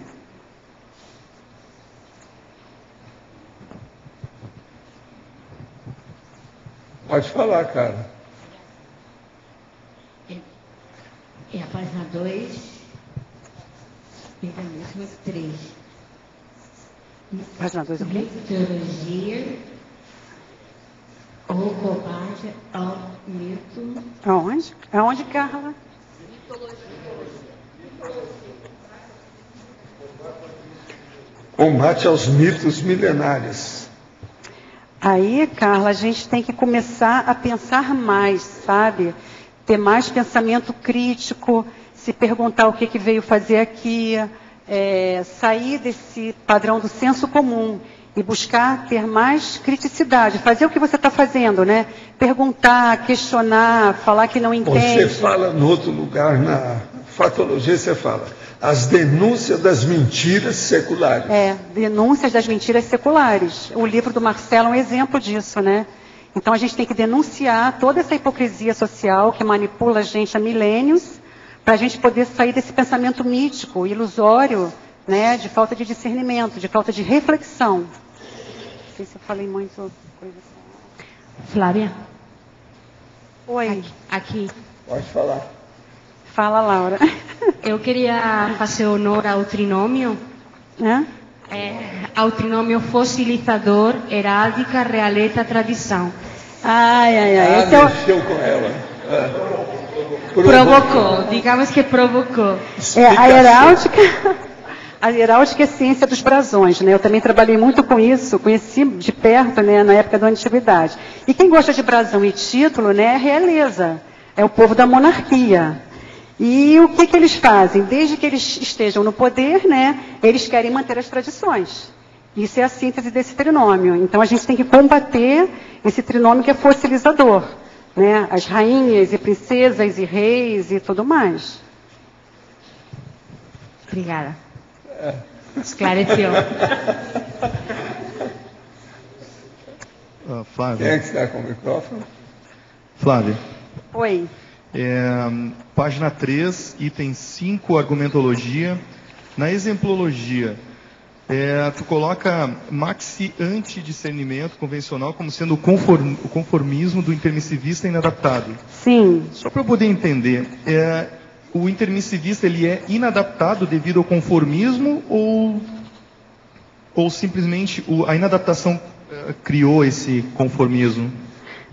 Pode falar, cara. É a página 2, mecanismos 3. Página 2, o quê? Teologia, ou combate ao mito. Aonde? Aonde, Carla? Combate aos mitos milenares. Aí, Carla, a gente tem que começar a pensar mais, sabe? Ter mais pensamento crítico, se perguntar o que veio fazer aqui, sair desse padrão do senso comum e buscar ter mais criticidade, fazer o que você está fazendo, né? Perguntar, questionar, falar que não entende. Você fala no outro lugar, na fatologia, você fala as denúncias das mentiras seculares. Denúncias das mentiras seculares. O livro do Marcelo é um exemplo disso, né? Então, a gente tem que denunciar toda essa hipocrisia social que manipula a gente há milênios, para a gente poder sair desse pensamento mítico, ilusório, né, de falta de discernimento, de falta de reflexão. Não sei se eu falei muito coisa assim. Flávia? Oi. Aqui. Pode falar. Fala, Laura. Eu queria fazer honor ao trinômio. Ao trinômio fossilizador, heráldica, realeta, tradição. Mexeu com ela. Provocou, digamos que provocou. A heráldica é a ciência dos brasões, né? Eu também trabalhei muito com isso, conheci de perto, né, na época da antiguidade. E quem gosta de brasão e título, né, é a realeza, é o povo da monarquia. E o que eles fazem? Desde que eles estejam no poder, né, eles querem manter as tradições. Isso é a síntese desse trinômio. Então, a gente tem que combater esse trinômio que é fossilizador, né? As rainhas e princesas e reis e tudo mais. Obrigada. Esclareceu. Flávia. Quem é que está com o microfone? Flávia. Oi. Página 3, item 5, argumentologia. Na exemplologia, tu coloca maxi-antidiscernimento convencional como sendo o conformismo do intermissivista inadaptado. Sim. Só para eu poder entender, o intermissivista ele é inadaptado devido ao conformismo ou simplesmente a inadaptação criou esse conformismo?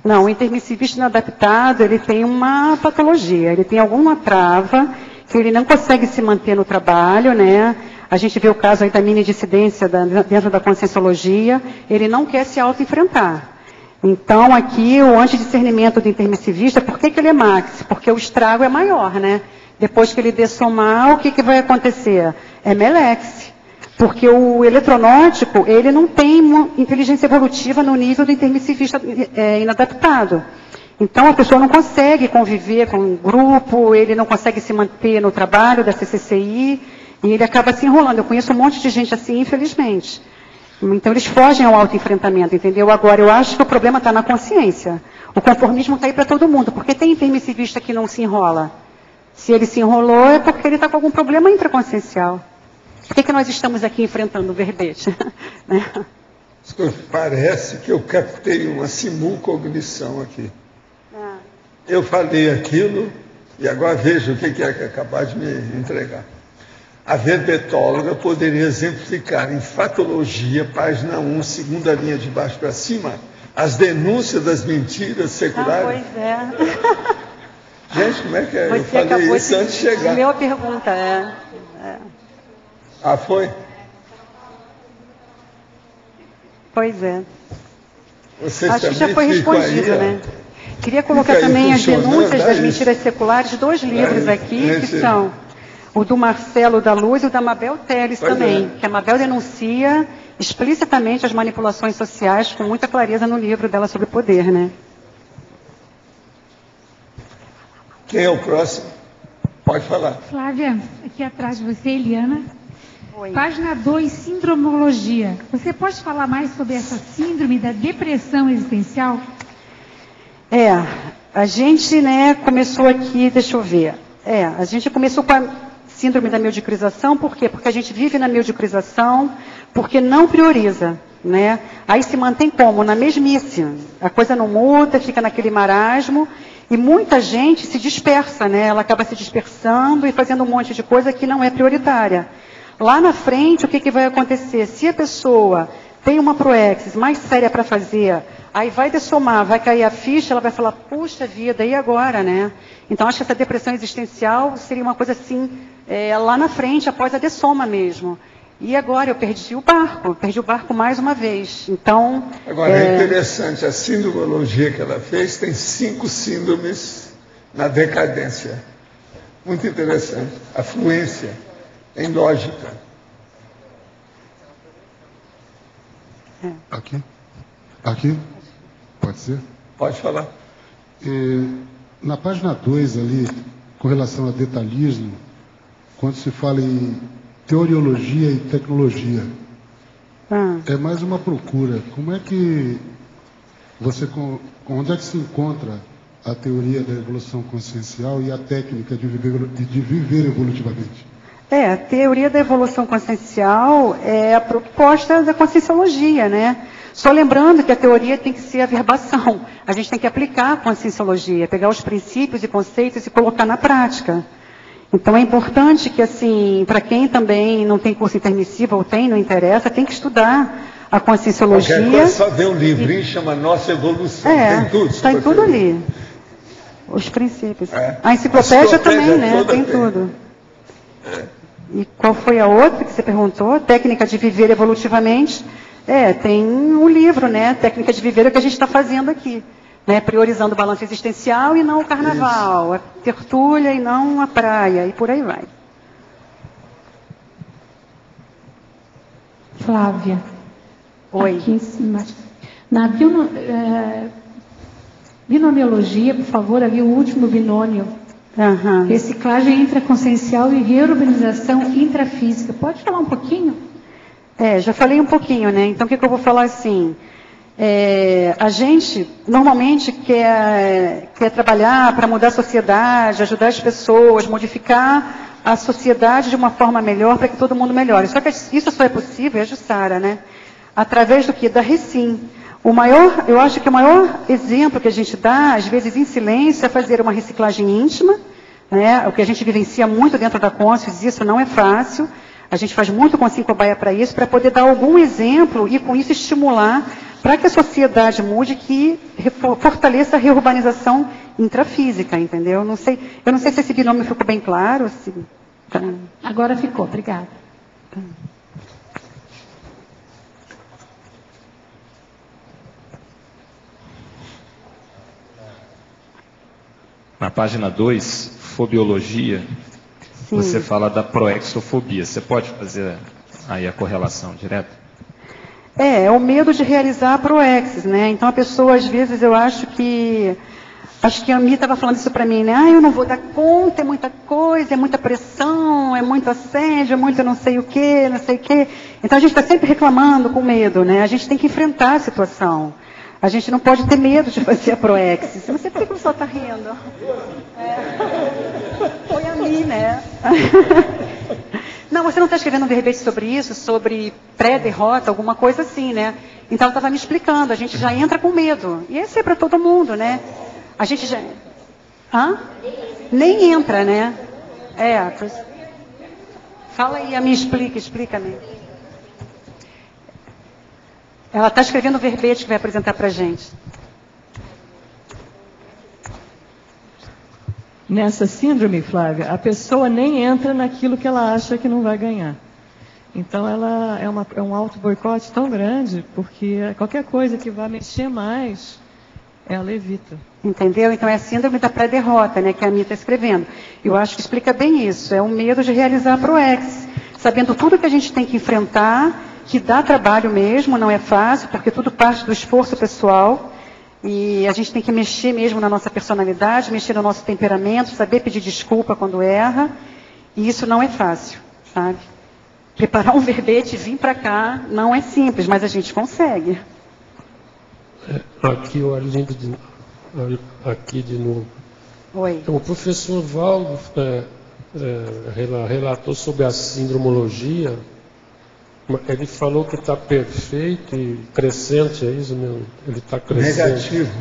Não, o intermissivista inadaptado, ele tem uma patologia, ele tem alguma trava, que ele não consegue se manter no trabalho, né? A gente vê o caso aí da mini-dissidência dentro da conscienciologia, ele não quer se auto-enfrentar. Então, aqui, o antidiscernimento do intermissivista, por que ele é maxi? Porque o estrago é maior, né? Depois que ele dessomar, o que vai acontecer? É melex. Porque o eletronótico, ele não tem inteligência evolutiva no nível do intermissivista inadaptado. Então, a pessoa não consegue conviver com um grupo, ele não consegue se manter no trabalho da CCCI, e ele acaba se enrolando. Eu conheço um monte de gente assim, infelizmente. Então, eles fogem ao autoenfrentamento, entendeu? Agora, eu acho que o problema está na consciência. O conformismo está aí para todo mundo, porque tem intermissivista que não se enrola. Se ele se enrolou, é porque ele está com algum problema intraconsciencial. Por que nós estamos aqui enfrentando o verbete? Né? Parece que eu captei uma simulcognição aqui. Eu falei aquilo e agora veja o que é que acabar de me entregar. A verbetóloga poderia exemplificar em fatologia, página 1, segunda linha de baixo para cima, as denúncias das mentiras seculares. Pois é. Gente, como é que é? Você eu falei isso antes de chegar. Meu pergunta Ah, foi? Pois é. Vocês acho que já foi respondido, aí, né? Queria colocar também as denúncias das mentiras seculares, 2 livros aqui, que são o do Marcelo da Luz e o da Mabel Teles também, que a Mabel denuncia explicitamente as manipulações sociais com muita clareza no livro dela sobre poder, né? Quem é o próximo? Pode falar. Flávia, aqui atrás de você, Eliana. Oi. Página 2, sindromologia. Você pode falar mais sobre essa síndrome da depressão existencial? A gente, né, começou aqui, deixa eu ver. A gente começou com a síndrome da mediocrização, por quê? Porque a gente vive na mediocrização, porque não prioriza, né? Aí se mantém como? Na mesmice. A coisa não muda, fica naquele marasmo, e muita gente se dispersa, né? Ela acaba se dispersando e fazendo um monte de coisa que não é prioritária. Lá na frente, o que vai acontecer? Se a pessoa tem uma proexis mais séria para fazer, aí vai dessomar, vai cair a ficha, ela vai falar, puxa vida, e agora, né? Então, acho que essa depressão existencial seria uma coisa assim, lá na frente, após a dessoma mesmo. E agora eu perdi o barco mais uma vez. Então... Agora, é interessante, a sindromologia que ela fez tem 5 síndromes na decadência. Muito interessante. A fluência em lógica. Aqui? Pode ser? Pode falar. Na página 2 ali, com relação a detalhismo, quando se fala em teoriologia e tecnologia, é mais uma procura. Como é que onde é que se encontra a teoria da evolução consciencial e a técnica de viver evolutivamente? A teoria da evolução consciencial é a proposta da conscienciologia, né? Só lembrando que a teoria tem que ser a verbação. A gente tem que aplicar a conscienciologia, pegar os princípios e conceitos e colocar na prática. Então é importante que, assim, para quem também não tem curso intermissivo ou não interessa, tem que estudar a conscienciologia. Qualquer coisa, só ver um livrinho que chama Nossa Evolução. Tem tudo. Está em tudo ali. Os princípios. A enciclopédia também, né? Tem tudo. E qual foi a outra que você perguntou? Técnica de viver evolutivamente. Tem um livro, né? Técnica de viver é o que a gente está fazendo aqui. Né? Priorizando o balanço existencial e não o carnaval. A tertúlia e não a praia. E por aí vai. Flávia, Oi. Aqui em cima. Na binomiologia, por favor, ali o último binômio. Reciclagem intraconsciencial e reurbanização intrafísica. Pode falar um pouquinho? Já falei um pouquinho, né? Então, o que eu vou falar assim? A gente, normalmente, quer trabalhar para mudar a sociedade, ajudar as pessoas, modificar a sociedade de uma forma melhor, para que todo mundo melhore. Só que isso só é possível, Jussara, né? Através do quê? Da Recim. Eu acho que o maior exemplo que a gente dá, às vezes em silêncio, é fazer uma reciclagem íntima, né? O que a gente vivencia muito dentro da Conscius, isso não é fácil. A gente faz muito com a Cobaia para isso, para poder dar algum exemplo e com isso estimular para que a sociedade mude, que fortaleça a reurbanização intrafísica, entendeu? Eu não sei se esse binômio ficou bem claro. Tá. Agora ficou, obrigada. Tá. Na página 2, fobiologia, você fala da proexofobia. Você pode fazer aí a correlação direta? É o medo de realizar a proexis, né? Então a pessoa, às vezes, eu acho que a Mi estava falando isso para mim, né? Eu não vou dar conta, é muita coisa, é muita pressão, é muito assédio, é muito não sei o quê, não sei o quê. Então a gente está sempre reclamando com medo, né? A gente tem que enfrentar a situação. A gente não pode ter medo de fazer a proexis. Não sei por que o pessoal está rindo. Foi a Mi, né? Não, você não está escrevendo um verbete sobre isso, sobre pré-derrota, alguma coisa assim, né? Então ela estava me explicando, a gente já entra com medo. E esse é para todo mundo, né? A gente já... Nem entra, né? Fala aí, a minha explica-me. Ela está escrevendo o verbete que vai apresentar para a gente. Nessa síndrome, Flávia, a pessoa nem entra naquilo que ela acha que não vai ganhar. Então, ela é um auto-boicote tão grande, porque qualquer coisa que vá mexer mais, ela evita. Entendeu? Então, é a síndrome da pré-derrota, né, que a Anitta está escrevendo. Eu acho que explica bem isso. É o medo de realizar a proexis, sabendo tudo que a gente tem que enfrentar, que dá trabalho mesmo, não é fácil, porque tudo parte do esforço pessoal. E a gente tem que mexer mesmo na nossa personalidade, mexer no nosso temperamento, saber pedir desculpa quando erra. E isso não é fácil, sabe? Preparar um verbete e vir para cá não é simples, mas a gente consegue. Aqui o Arlindo aqui de novo. Oi. O professor Valdo relatou sobre a sindromologia. Ele falou que está perfeito e crescente, é isso mesmo? Ele está crescente. Negativo.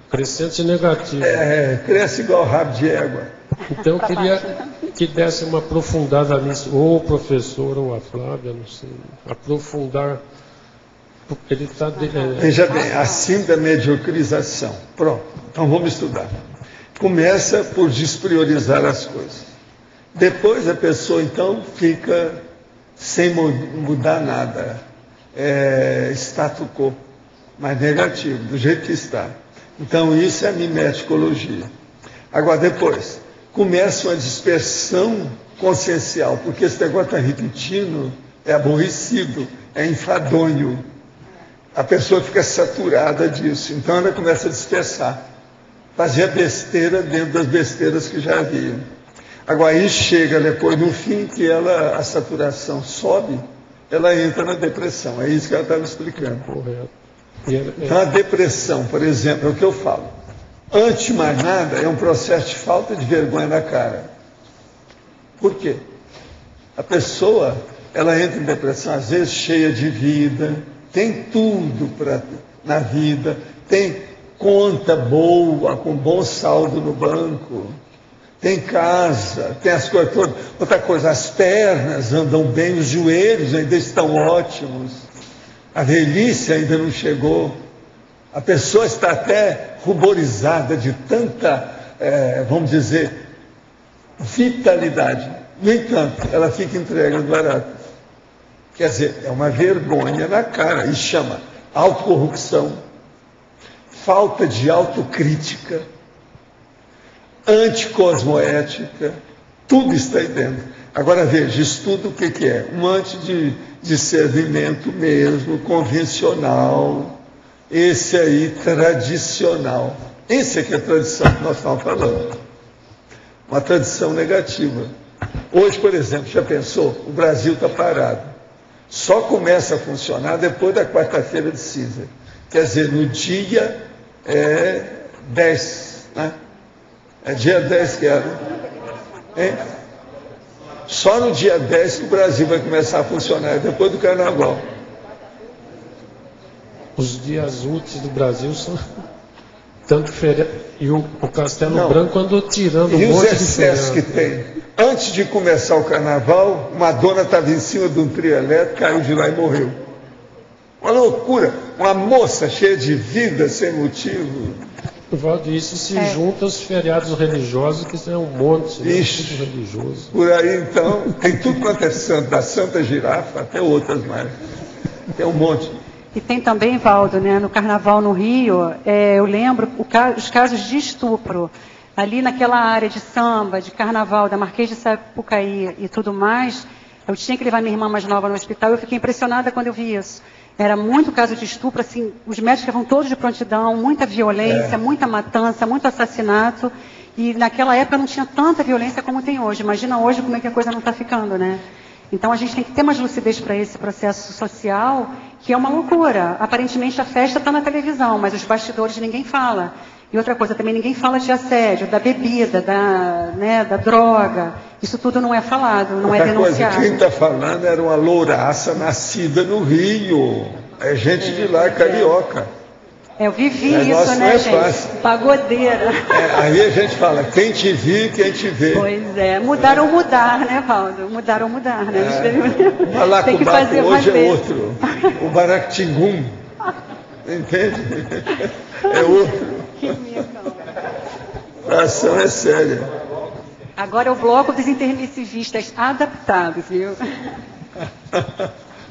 Crescente e negativo. Cresce igual rabo de égua. Então eu queria que desse uma aprofundada nisso, ou o professor ou a Flávia, não sei, aprofundar. Ele está... Veja bem, assim da mediocrização. Pronto, então vamos estudar. Começa por despriorizar as coisas. Depois a pessoa, então, fica sem mudar nada. Status quo, mas negativo, do jeito que está. Então, isso é a mimeticologia. Agora, depois, começa uma dispersão consciencial, porque esse negócio está repetindo, é aborrecido, é enfadonho. A pessoa fica saturada disso, então ela começa a dispersar, fazer besteira dentro das besteiras que já havia. Agora aí chega depois, no fim, que a saturação sobe, ela entra na depressão, é isso que ela estava explicando. Correto. Então a depressão, por exemplo, é o que eu falo, antes de mais nada, é um processo de falta de vergonha na cara. Por quê? A pessoa, ela entra em depressão, às vezes cheia de vida, tem tudo na vida, tem conta boa, com bom saldo no banco, tem casa, tem as coisas todas. Outra coisa, as pernas andam bem, os joelhos ainda estão ótimos, a velhice ainda não chegou, a pessoa está até ruborizada de tanta, vamos dizer, vitalidade. No entanto, ela fica entregue ao barato. Quer dizer, é uma vergonha na cara, e chama autocorrupção, falta de autocrítica, anticosmoética, tudo está aí dentro. Agora veja, estuda o que é. Um antidiscernimento mesmo, convencional, esse aí tradicional. Esse aqui é a tradição que nós estamos falando. Uma tradição negativa. Hoje, por exemplo, já pensou? O Brasil está parado. Só começa a funcionar depois da quarta-feira de cinza. Quer dizer, no dia 10, né? É dia 10 que era, hein? Só no dia 10 que o Brasil vai começar a funcionar, depois do Carnaval. Os dias úteis do Brasil são tanto feriado. E o Castelo Branco andou tirando um monte de feriado. E os excessos que tem. Antes de começar o Carnaval, Madonna estava em cima de um trio elétrico, caiu de lá e morreu. Uma loucura. Uma moça cheia de vida, sem motivo. Valdir, isso se junta aos feriados religiosos, que é um monte, né? Tudo religioso. Por aí, então, tem tudo quanto é santo, da Santa Girafa até outras mais. Tem um monte. E tem também, Valdo, né, no Carnaval no Rio, eu lembro os casos de estupro. Ali naquela área de samba, de Carnaval, da Marquês de Sapucaí e tudo mais, eu tinha que levar minha irmã mais nova no hospital e eu fiquei impressionada quando eu vi isso. Era muito caso de estupro, assim, os médicos estavam todos de prontidão, muita violência, muita matança, muito assassinato. E naquela época não tinha tanta violência como tem hoje. Imagina hoje como é que a coisa não está ficando, né? Então a gente tem que ter mais lucidez para esse processo social, que é uma loucura. Aparentemente a festa está na televisão, mas os bastidores ninguém fala. E outra coisa, também ninguém fala de assédio, da bebida, da droga. Isso tudo não é falado, não é denunciado. Coisa, quem está falando era uma louraça nascida no Rio. É gente de lá, carioca. Eu vivi isso, né, gente? Fácil. Pagodeira. Aí a gente fala, quem te viu, quem te vê. Pois é, mudaram mudar, né, Valdo? Mudaram mudar, né? O Balacobaco hoje é outro. O Baractingum. Entende? É outro. A ação é séria. Agora é o bloco dos intermissivistas adaptados, viu?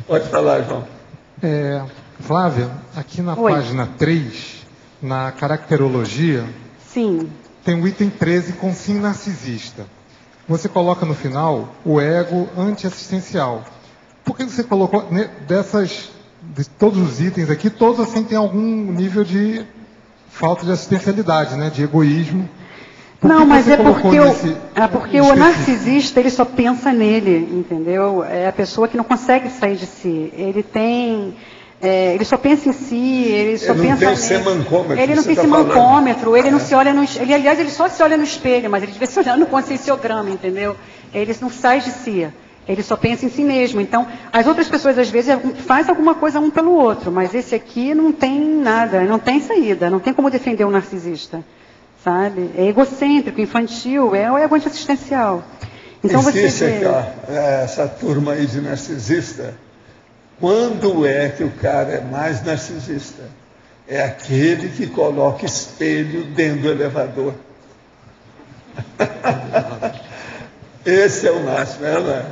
Pode falar, João. Flávia, aqui na página 3, na caracterologia, sim, tem o item 13, consim narcisista. Você coloca no final o ego antiassistencial. Por que você colocou de todos os itens aqui, todos assim têm algum nível de falta de assistencialidade, né, de egoísmo? Não, mas porque o narcisista, ele só pensa nele, entendeu? É a pessoa que não consegue sair de si. Ele só pensa em si, ele só pensa nele. Ele não tem semancômetro, ele não se olha no espelho. Aliás, ele só se olha no espelho, mas ele devia se olhar no conscienciograma, entendeu? Ele não sai de si. Ele só pensa em si mesmo. Então, as outras pessoas, às vezes, fazem alguma coisa um pelo outro, mas esse aqui não tem nada, não tem saída, não tem como defender um narcisista. Sabe? É egocêntrico, infantil, é o ego antiassistencial. Então existe você vê... essa turma aí de narcisista. Quando é que o cara é mais narcisista? É aquele que coloca espelho dentro do elevador. Esse é o máximo, né?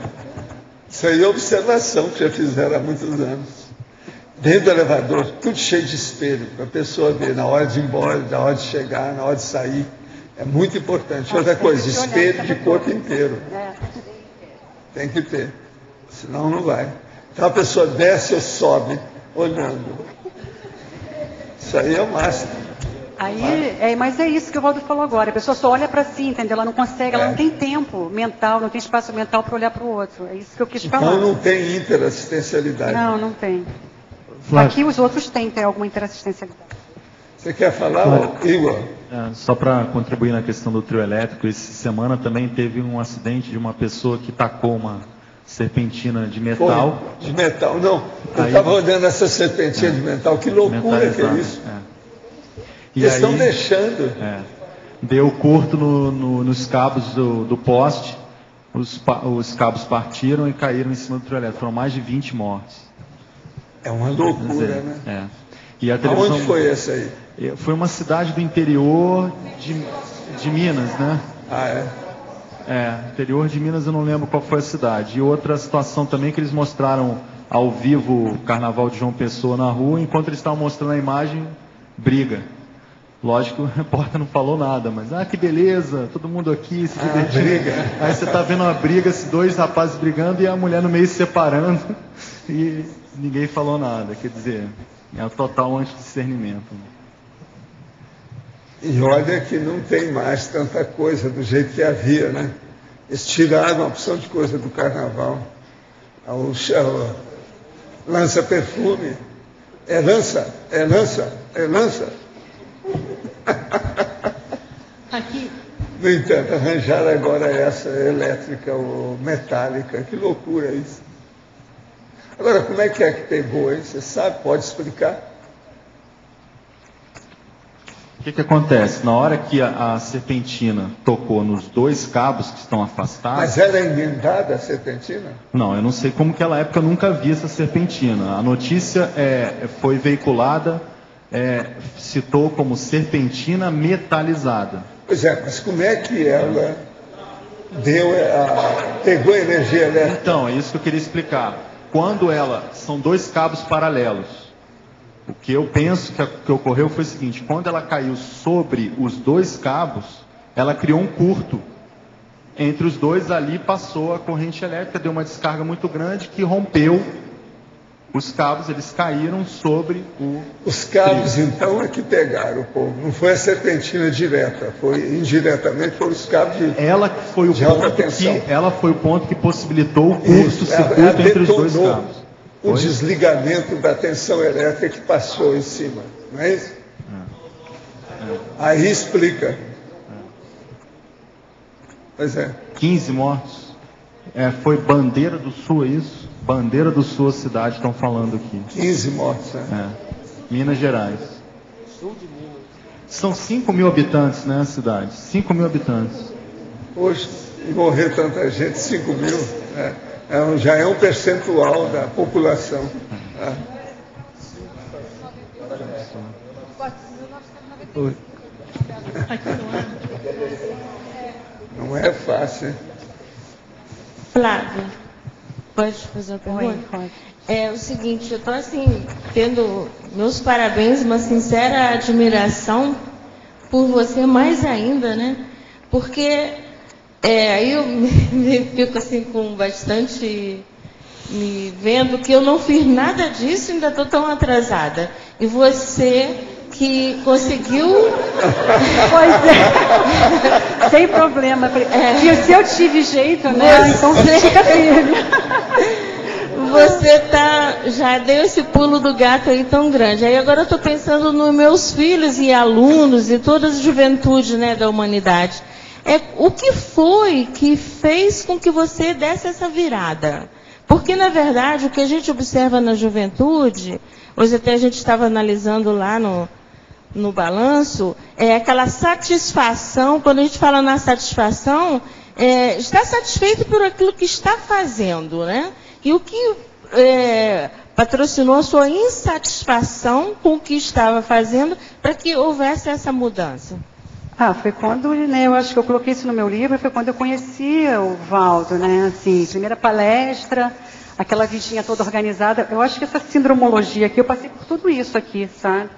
Isso aí é observação que já fizeram há muitos anos. Dentro do elevador, tudo cheio de espelho, para a pessoa ver na hora de ir embora, na hora de chegar, na hora de sair. É muito importante. Outra coisa, espelho de corpo inteiro. Tem que ter, senão não vai. Então a pessoa desce ou sobe, olhando. Isso aí é o máximo. Mas é isso que o Valdo falou agora. A pessoa só olha para si, entendeu? Ela não consegue, ela não tem tempo mental, não tem espaço mental para olhar para o outro. É isso que eu quis falar. Então não tem interassistencialidade. Não tem. Flávio. Aqui os outros têm alguma interassistencialidade. Você quer falar, Igor? Só para contribuir na questão do trio elétrico, essa semana também teve um acidente de uma pessoa que tacou uma serpentina de metal. De metal, não. Eu estava olhando essa serpentina de metal, que loucura que é isso. Eles estão deixando. Deu curto nos cabos do poste, os cabos partiram e caíram em cima do trio elétrico. Foram mais de 20 mortes. É uma loucura, né? E a televisão... Aonde foi essa aí? Foi uma cidade do interior de Minas, né? Interior de Minas, eu não lembro qual foi a cidade. E outra situação também que eles mostraram ao vivo o Carnaval de João Pessoa na rua, enquanto eles estavam mostrando a imagem, briga. Lógico que o repórter não falou nada, mas que beleza, todo mundo aqui se divertindo. Aí você está vendo uma briga, esses dois rapazes brigando e a mulher no meio se separando e ninguém falou nada. Quer dizer, é o total antidiscernimento. E olha que não tem mais tanta coisa do jeito que havia, né? Eles tiraram uma opção de coisa do carnaval. O lança-perfume. É lança. Aqui. No entanto, arranjaram agora essa elétrica ou metálica. Que loucura isso. Agora, como é que pegou, hein? Você sabe? Pode explicar? O que acontece? Na hora que a serpentina tocou nos dois cabos que estão afastados... Mas era emendada a serpentina? Não, eu não sei como que naquela época eu nunca vi essa serpentina. A notícia foi veiculada, citou como serpentina metalizada. Pois é, mas como é que ela pegou a energia elétrica? Então, é isso que eu queria explicar. Quando são dois cabos paralelos. O que eu penso que ocorreu foi o seguinte: quando ela caiu sobre os dois cabos, ela criou um curto. Entre os dois ali passou a corrente elétrica, deu uma descarga muito grande que rompeu os cabos, eles caíram sobre os cabos trilho. Então é que pegaram o povo. Não foi a serpentina direta, foi indiretamente foram os cabos ela foi o ponto que possibilitou o curto-circuito entre os dois cabos. O desligamento da tensão elétrica que passou em cima, não é isso? Aí explica. Pois é. 15 mortos. Foi Bandeira do Sul, é isso? Bandeira do Sul, a cidade, estão falando aqui. 15 mortos, Minas Gerais. São 5 mil habitantes, né, a cidade? 5 mil habitantes. Hoje, morrer tanta gente, 5 mil, já é um percentual da população. Não é fácil. Flávia, pode fazer uma pergunta? Pode. É o seguinte, eu estou assim, tendo meus parabéns, uma sincera admiração por você mais ainda, né? Porque aí eu me fico assim com bastante... me vendo que eu não fiz nada disso e ainda estou tão atrasada. E você que conseguiu... Pois é. Sem problema. E se eu tive jeito, né? Então fica firme. Você já deu esse pulo do gato aí tão grande. Aí agora eu estou pensando nos meus filhos e alunos e toda a juventude, né, da humanidade. O que foi que fez com que você desse essa virada? Porque, na verdade, o que a gente observa na juventude, hoje até a gente estava analisando lá no balanço, é aquela satisfação, quando a gente fala na satisfação, está satisfeito por aquilo que está fazendo, né? E o que patrocinou a sua insatisfação com o que estava fazendo para que houvesse essa mudança? Foi quando, né, eu acho que eu coloquei isso no meu livro, foi quando eu conheci o Valdo, né, assim, primeira palestra, aquela vidinha toda organizada. Eu acho que essa sindromologia aqui, eu passei por tudo isso aqui, sabe?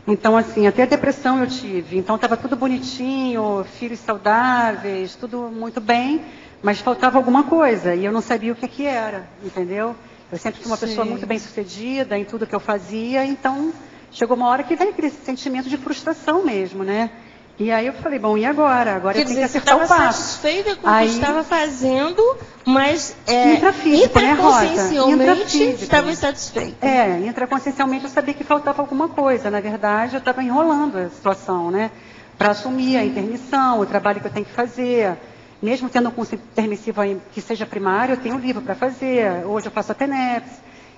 Então, assim, até a depressão eu tive. Então, estava tudo bonitinho, filhos saudáveis, tudo muito bem, mas faltava alguma coisa, e eu não sabia o que era, entendeu? Eu sempre fui uma pessoa muito bem-sucedida em tudo que eu fazia, então, chegou uma hora que vem aquele sentimento de frustração mesmo, né? E aí eu falei, bom, e agora? Agora eu tenho que acertar o passo. Você estava satisfeita com o que estava fazendo, mas intraconsciencialmente estava insatisfeita. Intraconsciencialmente eu sabia que faltava alguma coisa. Na verdade, eu estava enrolando a situação, né? Para assumir a intermissão, o trabalho que eu tenho que fazer. Mesmo tendo um curso intermissivo que seja primário, eu tenho um livro para fazer. Hoje eu faço a TENEPS.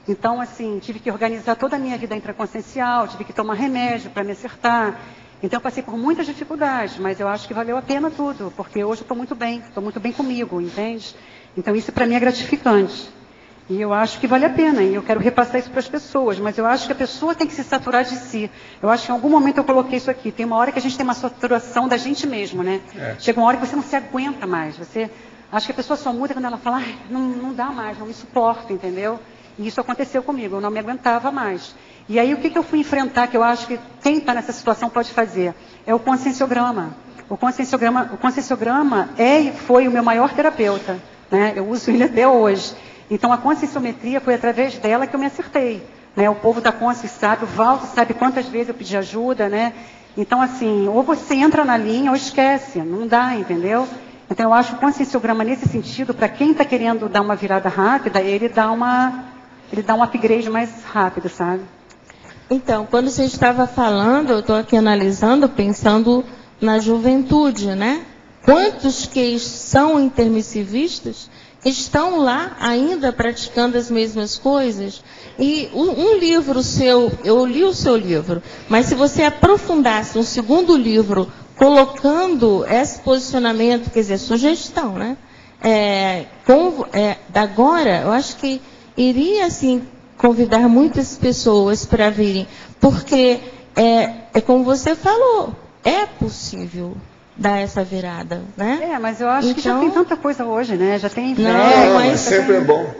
Então, assim, tive que organizar toda a minha vida intraconsciencial, tive que tomar remédio para me acertar. Então, eu passei por muitas dificuldades, mas eu acho que valeu a pena tudo, porque hoje eu estou muito bem comigo, entende? Então, isso para mim é gratificante. E eu acho que vale a pena, e eu quero repassar isso para as pessoas, mas eu acho que a pessoa tem que se saturar de si. Eu acho que em algum momento eu coloquei isso aqui, tem uma hora que a gente tem uma saturação da gente mesmo, né? Chega uma hora que você não se aguenta mais, acho que a pessoa só muda quando ela fala, não dá mais, não me suporto, entendeu? E isso aconteceu comigo, eu não me aguentava mais. E aí o que eu fui enfrentar, que eu acho que quem está nessa situação pode fazer? É o conscienciograma. O conscienciograma é e foi o meu maior terapeuta, né? Eu uso ele até hoje. Então a conscienciometria foi através dela que eu me acertei, né? O povo da consciência sabe, o Valdo sabe quantas vezes eu pedi ajuda, né? Então assim, ou você entra na linha ou esquece, não dá, entendeu? Então eu acho que o conscienciograma nesse sentido, para quem está querendo dar uma virada rápida, ele dá um upgrade mais rápido, sabe? Então, quando você estava falando, eu estou aqui analisando, pensando na juventude, né? Quantos que são intermissivistas estão lá ainda praticando as mesmas coisas? E um livro seu, eu li o seu livro, mas se você aprofundasse um segundo livro, colocando esse posicionamento, quer dizer, sugestão, né? Da agora, eu acho que iria, assim, convidar muitas pessoas para virem, porque é como você falou, é possível dar essa virada, né? Mas eu acho que já tem tanta coisa hoje, né? Já tem mas sempre é bom.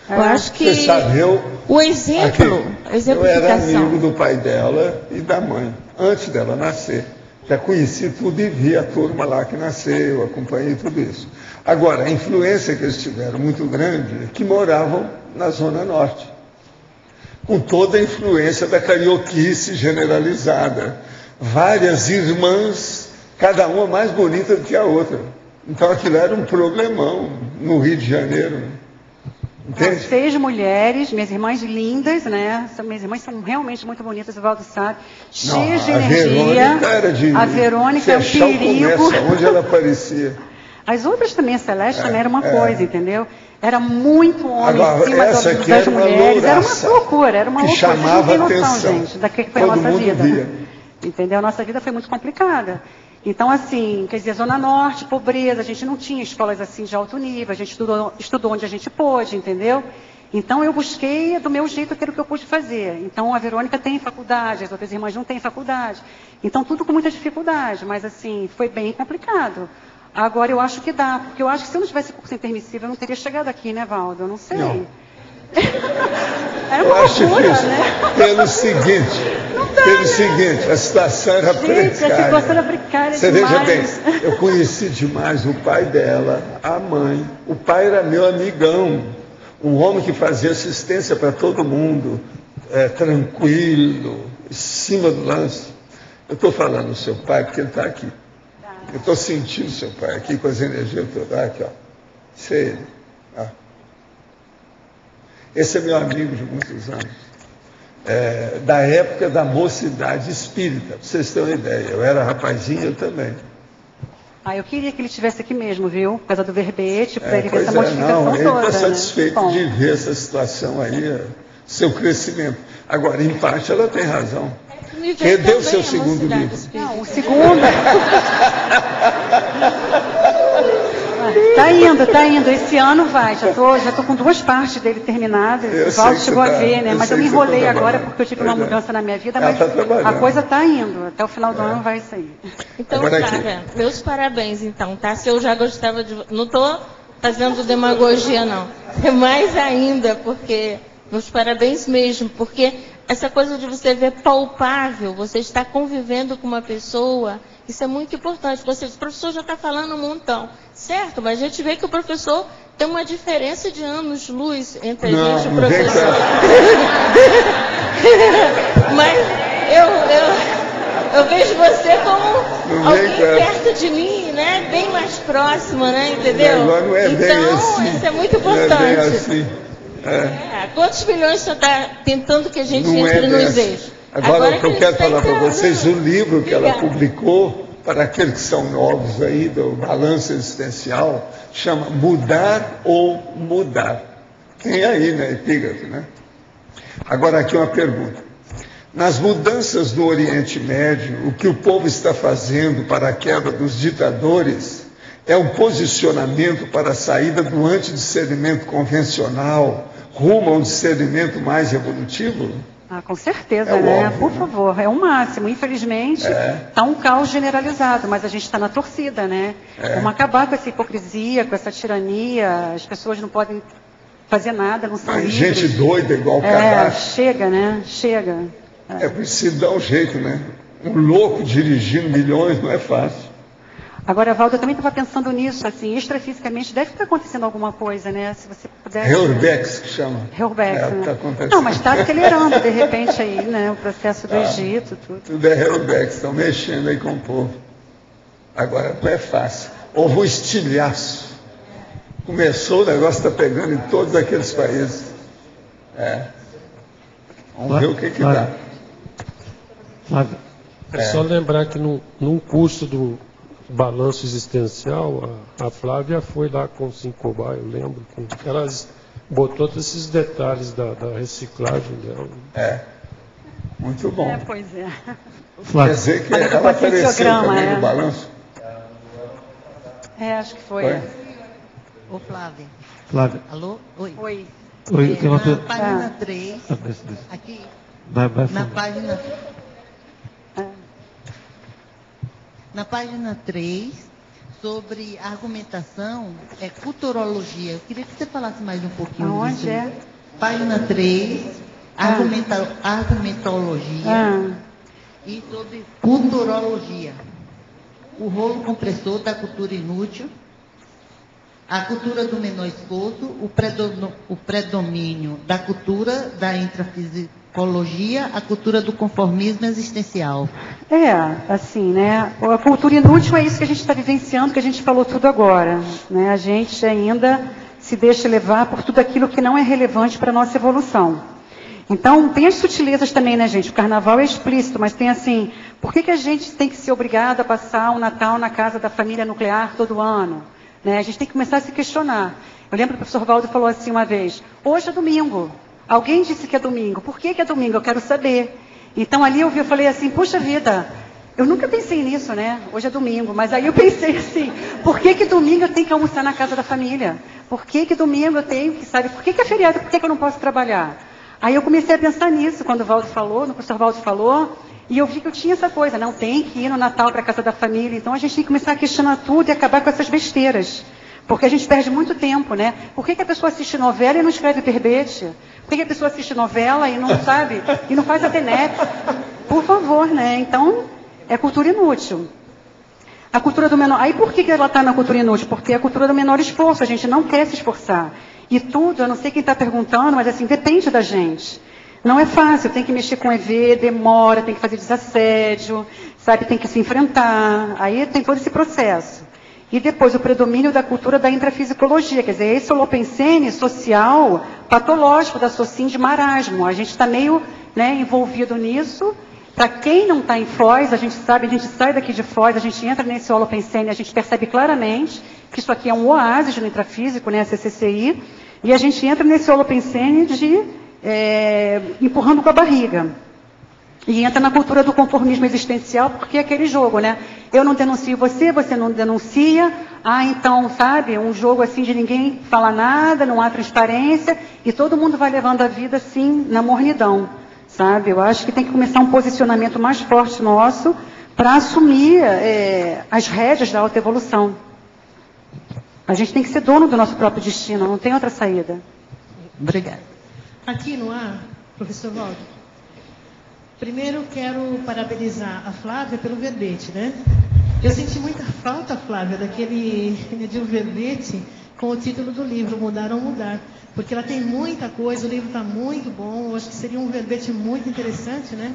Eu acho que você sabe, o exemplo, a exemplificação. Eu era amigo do pai dela e da mãe, antes dela nascer. Já conheci tudo e vi a turma lá que nasceu, acompanhei tudo isso. Agora, a influência que eles tiveram muito grande é que moravam na Zona Norte, com toda a influência da carioquice generalizada. Várias irmãs, cada uma mais bonita do que a outra. Então aquilo era um problemão no Rio de Janeiro. Entende? 6 mulheres, minhas irmãs lindas, né? Minhas irmãs são realmente muito bonitas, o Valdo sabe. Cheias de energia. A Verônica é um perigo. Onde ela aparecia. As outras também, a Celeste também era uma coisa, entendeu? Era muito homem agora, em cima das mulheres. Era uma loucura, era uma loucura. Chamava Vocês não têm noção, atenção. gente, da que foi a nossa vida. Né? Entendeu? A nossa vida foi muito complicada. Então, assim, quer dizer, Zona Norte, pobreza, a gente não tinha escolas assim de alto nível, a gente estudou onde a gente pôde, entendeu? Então, eu busquei do meu jeito aquilo que eu pude fazer. Então, a Verônica tem faculdade, as outras irmãs não têm faculdade. Então, tudo com muita dificuldade, mas, assim, foi bem complicado. Agora, eu acho que dá, porque eu acho que se eu não tivesse curso intermissivo, eu não teria chegado aqui, né, Valdo? Eu não sei. Não. Era uma loucura, né? Pelo seguinte, a situação era precária. A situação era precária Você demais. veja bem, eu conheci demais o pai dela, a mãe. O pai era meu amigão, um homem que fazia assistência para todo mundo, tranquilo, em cima do lance. Eu estou falando do seu pai porque ele está aqui. Eu estou sentindo seu pai aqui com as energias todas. Aqui, ó. Isso é ele. Ó. Esse é meu amigo de muitos anos. Da época da mocidade espírita, para vocês terem uma ideia. Eu era rapazinho, eu também. Eu queria que ele estivesse aqui mesmo, viu? Por causa do verbete, para ele ver essa modificação toda. Ele está satisfeito de ver essa situação aí, seu crescimento. Agora, em parte, ela tem razão. Cadê o seu segundo livro? Não, o segundo... Tá indo. Esse ano vai. Já tô com 2 partes dele terminadas. O Valdo chegou a ver, né? Mas eu me enrolei agora porque eu tive uma mudança na minha vida, mas a coisa tá indo. Até o final do ano vai sair. Então, Flávia, meus parabéns, então, tá? Se eu já gostava de... Não estou fazendo demagogia, não. É mais ainda, porque... Meus parabéns mesmo, porque essa coisa de você ver palpável, você está convivendo com uma pessoa, isso é muito importante. O professor já está falando um montão, certo? Mas a gente vê que o professor tem uma diferença de anos-luz entre a gente e o professor. Mas eu vejo você como alguém perto de mim, né? Bem mais próxima, né? Entendeu? Não é bem assim. Isso é muito importante. Não é bem assim. Quantos milhões você está tentando que a gente entre nos eixos? Agora, o que eu quero falar para vocês, o livro que ela publicou, para aqueles que são novos aí, do Balanço Existencial, chama Mudar ou Mudar. Tem aí, né, epígrafe, né? Agora, aqui uma pergunta. Nas mudanças do Oriente Médio, o que o povo está fazendo para a queda dos ditadores é um posicionamento para a saída do antidiscernimento convencional rumo a um discernimento mais evolutivo? Com certeza, né? Óbvio, por favor, é o máximo. Infelizmente, está um caos generalizado, mas a gente está na torcida, né? Vamos acabar com essa hipocrisia, com essa tirania. As pessoas não podem fazer nada, não são livres. Gente doida igual o Gaddafi. Chega, né? Chega. É preciso dar um jeito, né? Um louco dirigindo milhões não é fácil. Agora, Valdo, eu também estava pensando nisso, assim, extrafisicamente deve estar acontecendo alguma coisa, né? Se você pudesse... Heurbex, que chama. Heurbex, né? Tá acontecendo. Não, mas está acelerando, de repente, aí, né? O processo do Egito, tudo. Tudo é Heurbex, estão mexendo aí com o povo. Agora, não é fácil. Houve um estilhaço. Começou, o negócio está pegando em todos aqueles países. Vamos ver o que dá. É só lembrar que num curso do balanço existencial, a Flávia foi lá com o Sincobar, eu lembro. Que ela botou todos esses detalhes da reciclagem dela. Muito bom. Pois é. Quer dizer que ela apareceu também no balanço? Acho que foi. Ô, Flávia. Flávia. Alô? Oi. Oi, tem uma na página 3, aqui, na página... Na página 3, sobre argumentação, culturologia. Eu queria que você falasse mais um pouquinho disso. Onde é? Página 3, argumentologia e sobre culturologia. O rolo compressor da cultura inútil, a cultura do menor esforço, o predomínio da cultura da intrafisicologia, a cultura do conformismo existencial. Assim, né? A cultura inútil é isso que a gente está vivenciando, que a gente falou tudo agora, né? A gente ainda se deixa levar por tudo aquilo que não é relevante para a nossa evolução. Então, tem as sutilezas também, né, gente? O carnaval é explícito, mas tem assim, por que a gente tem que ser obrigado a passar um Natal na casa da família nuclear todo ano? Né? A gente tem que começar a se questionar. Eu lembro que o professor Valdo falou assim uma vez, hoje é domingo. Alguém disse que é domingo. Por que é domingo? Eu quero saber. Então, ali eu falei assim, puxa vida, eu nunca pensei nisso, né? Hoje é domingo. Mas aí eu pensei assim, por que domingo eu tenho que almoçar na casa da família? Por que domingo eu tenho que, sabe? Por que é feriado? Por que eu não posso trabalhar? Aí eu comecei a pensar nisso, quando o Valdo falou, no professor Valdo falou, e eu vi que eu tinha essa coisa, não tem que ir no Natal para a casa da família. Então, a gente tem que começar a questionar tudo e acabar com essas besteiras. Porque a gente perde muito tempo, né? Por que a pessoa assiste novela e não escreve verbete? Por que a pessoa assiste novela e não sabe, e não faz a TENEP? Por favor, né? Então, é cultura inútil. A cultura do menor... Aí por que ela está na cultura inútil? Porque é a cultura do menor esforço, a gente não quer se esforçar. E tudo, eu não sei quem está perguntando, mas assim, depende da gente. Não é fácil, tem que mexer com EV, demora, tem que fazer desassédio, sabe? Tem que se enfrentar. Aí tem todo esse processo. E depois o predomínio da cultura da intrafisicologia, quer dizer, esse holopensene social patológico da Socin de marasmo. A gente está meio, né, envolvido nisso. Para quem não está em Foz, a gente sabe, a gente sai daqui de Foz, a gente entra nesse holopensene, a gente percebe claramente que isso aqui é um oásis no intrafísico, né, a CCCI, e a gente entra nesse holopensene de empurrando com a barriga. E entra na cultura do conformismo existencial, porque é aquele jogo, né? Eu não denuncio você, você não denuncia. Então, sabe, um jogo assim de ninguém fala nada, não há transparência, e todo mundo vai levando a vida assim, na mornidão, sabe? Eu acho que tem que começar um posicionamento mais forte nosso para assumir as rédeas da autoevolução. A gente tem que ser dono do nosso próprio destino, não tem outra saída. Obrigada. Aqui no ar, professor Valdo, primeiro quero parabenizar a Flávia pelo verbete, né? Eu senti muita falta, Flávia, de um verbete com o título do livro, Mudar ou Mudar. Porque ela tem muita coisa, o livro está muito bom, eu acho que seria um verbete muito interessante, né?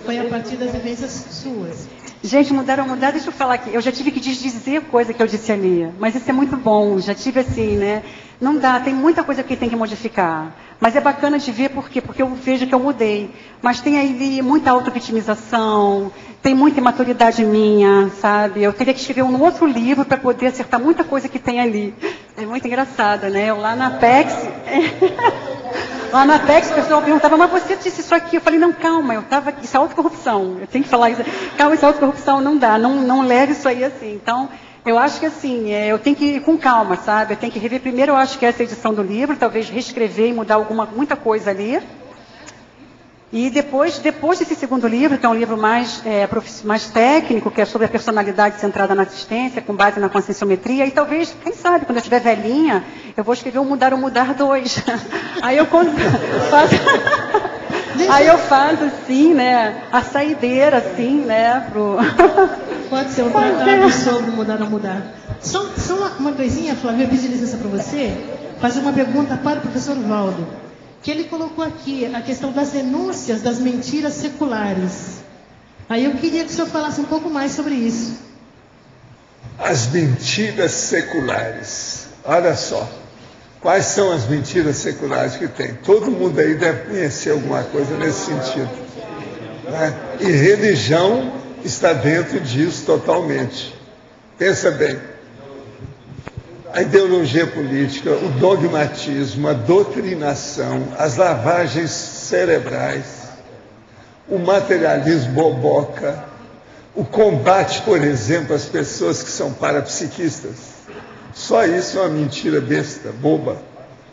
Foi a partir das vivências suas. Gente, Mudar ou Mudar, deixa eu falar aqui. Eu já tive que desdizer coisa que eu disse ali, mas isso é muito bom, já tive assim, né? Não dá, tem muita coisa que tem que modificar. Mas é bacana de ver por quê? Porque eu vejo que eu mudei. Mas tem aí muita autovitimização, tem muita imaturidade minha, sabe? Eu teria que escrever um outro livro para poder acertar muita coisa que tem ali. É muito engraçado, né? Eu lá na Apex... Lá na Apex, o pessoal perguntava, mas você disse isso aqui? Eu falei, não, calma, eu estava aqui, isso é autocorrupção. Eu tenho que falar isso. Calma, isso é autocorrupção, não dá, não leve isso aí assim. Então, eu acho que assim, eu tenho que ir com calma, sabe? Eu tenho que rever primeiro, eu acho que essa edição do livro, talvez reescrever e mudar muita coisa ali. E depois desse segundo livro, que é um livro mais técnico, que é sobre a personalidade centrada na assistência, com base na conscienciometria, e talvez, quem sabe, quando eu estiver velhinha, eu vou escrever o Mudar 2. Aí eu faço assim, né, a saideira, assim, né, Pode ser um tratado sobre mudar. Só uma coisinha, Flávia, eu pedi licença para você, fazer uma pergunta para o professor Valdo, que ele colocou aqui a questão das denúncias das mentiras seculares. Aí eu queria que o senhor falasse um pouco mais sobre isso. As mentiras seculares. Olha só. Quais são as mentiras seculares que tem? Todo mundo aí deve conhecer alguma coisa nesse sentido. Né? E religião está dentro disso totalmente. Pensa bem. A ideologia política, o dogmatismo, a doutrinação, as lavagens cerebrais, o materialismo boboca, o combate, por exemplo, às pessoas que são parapsiquistas. Só isso é uma mentira besta, boba.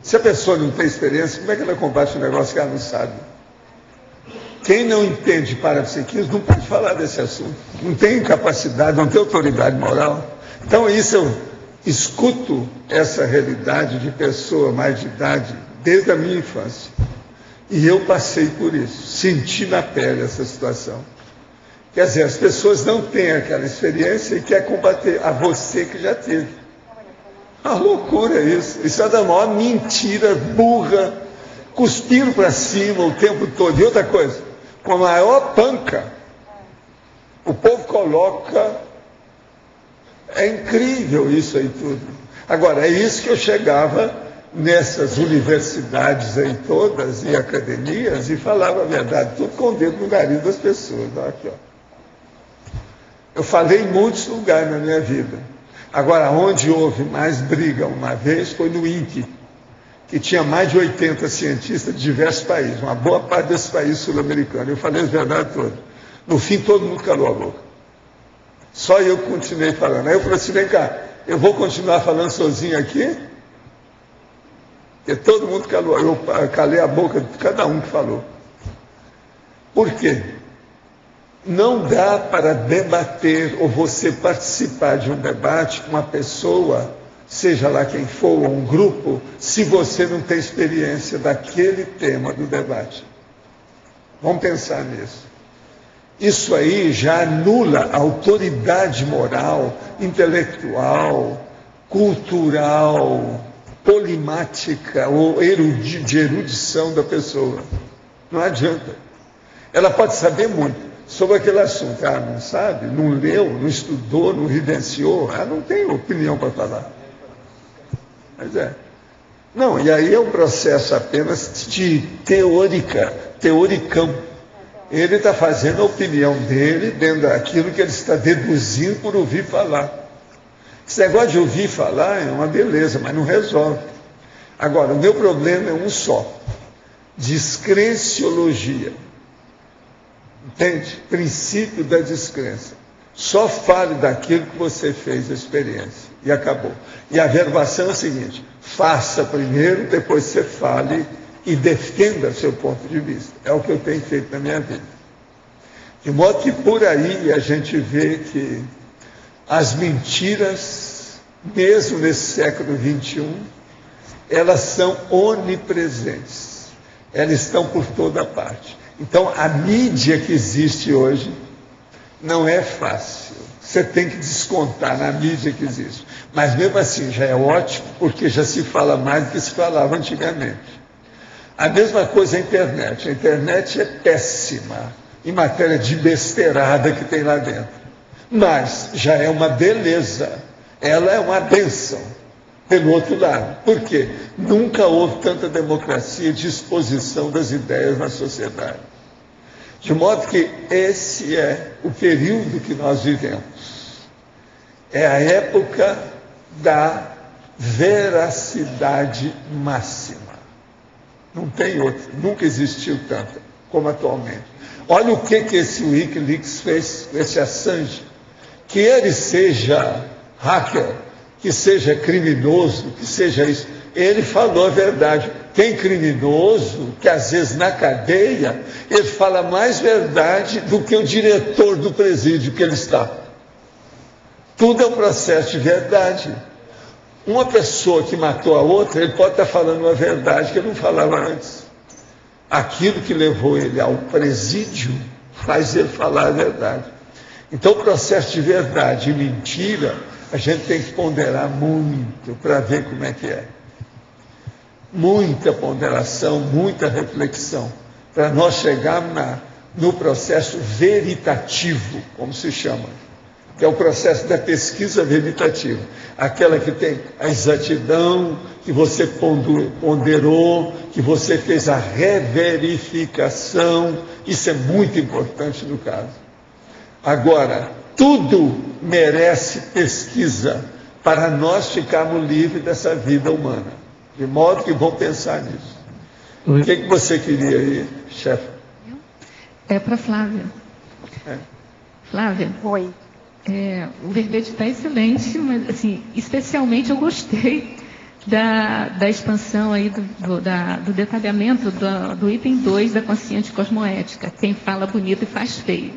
Se a pessoa não tem experiência, como é que ela combate um negócio que ela não sabe? Quem não entende parapsiquismo não pode falar desse assunto. Não tem capacidade, não tem autoridade moral. Então isso eu escuto essa realidade de pessoa mais de idade desde a minha infância. E eu passei por isso, senti na pele essa situação. Quer dizer, as pessoas não têm aquela experiência e querem combater a você que já teve. Uma loucura isso. Isso é da maior mentira burra, cuspindo para cima o tempo todo. E outra coisa, com a maior panca, o povo coloca. É incrível isso aí tudo. Agora, é isso que eu chegava nessas universidades aí todas e academias e falava a verdade, tudo com o dedo no nariz das pessoas. Aqui, ó. Eu falei em muitos lugares na minha vida. Agora, onde houve mais briga uma vez foi no INPE, que tinha mais de 80 cientistas de diversos países, uma boa parte desses países sul-americanos. Eu falei a verdade toda. No fim, todo mundo calou a boca. Só eu continuei falando. Aí eu falei assim, vem cá, eu vou continuar falando sozinho aqui? Porque todo mundo calou. Eu calei a boca de cada um que falou. Por quê? Não dá para debater ou você participar de um debate com uma pessoa, seja lá quem for, ou um grupo, se você não tem experiência daquele tema do debate. Vamos pensar nisso. Isso aí já anula a autoridade moral, intelectual, cultural, polimática ou de erudição da pessoa. Não adianta. Ela pode saber muito sobre aquele assunto. Ah, não sabe, não leu, não estudou, não vivenciou. Ah, não tem opinião para falar. Mas é. Não, e aí é um processo apenas de teoricão. Ele está fazendo a opinião dele dentro daquilo que ele está deduzindo por ouvir falar. Esse negócio de ouvir falar é uma beleza, mas não resolve. Agora, o meu problema é um só: descrenciologia. Entende? Princípio da descrença. Só fale daquilo que você fez a experiência. E acabou. E a verbação é o seguinte: faça primeiro, depois você fale e defenda seu ponto de vista. É o que eu tenho feito na minha vida. De modo que por aí a gente vê que as mentiras, mesmo nesse século XXI, elas são onipresentes. Elas estão por toda parte. Então, a mídia que existe hoje não é fácil. Você tem que descontar na mídia que existe. Mas mesmo assim já é ótimo, porque já se fala mais do que se falava antigamente. A mesma coisa a internet. A internet é péssima em matéria de besteirada que tem lá dentro. Mas já é uma beleza. Ela é uma bênção. Pelo outro lado. Por quê? Nunca houve tanta democracia de exposição das ideias na sociedade. De modo que esse é o período que nós vivemos. É a época da veracidade máxima. Não tem outra. Nunca existiu tanta como atualmente. Olha o que esse Wikileaks fez com esse Assange. Que ele seja hacker, que seja criminoso, que seja isso. Ele falou a verdade. Tem criminoso que, às vezes, na cadeia, ele fala mais verdade do que o diretor do presídio que ele está. Tudo é um processo de verdade. Uma pessoa que matou a outra, ele pode estar falando uma verdade que ele não falava antes. Aquilo que levou ele ao presídio faz ele falar a verdade. Então, o processo de verdade e mentira, a gente tem que ponderar muito para ver como é que é. Muita ponderação, muita reflexão, para nós chegarmos no processo veritativo, como se chama, que é o processo da pesquisa veritativa, aquela que tem a exatidão, que você ponderou, que você fez a reverificação. Isso é muito importante no caso. Agora, tudo merece pesquisa para nós ficarmos livres dessa vida humana. De modo que vão pensar nisso. O que você queria aí, chefe? É para Flávia. Flávia. Oi. O verbete está excelente, mas assim, especialmente eu gostei da expansão aí do detalhamento do item 2 da consciência cosmoética. Quem fala bonito e faz feio.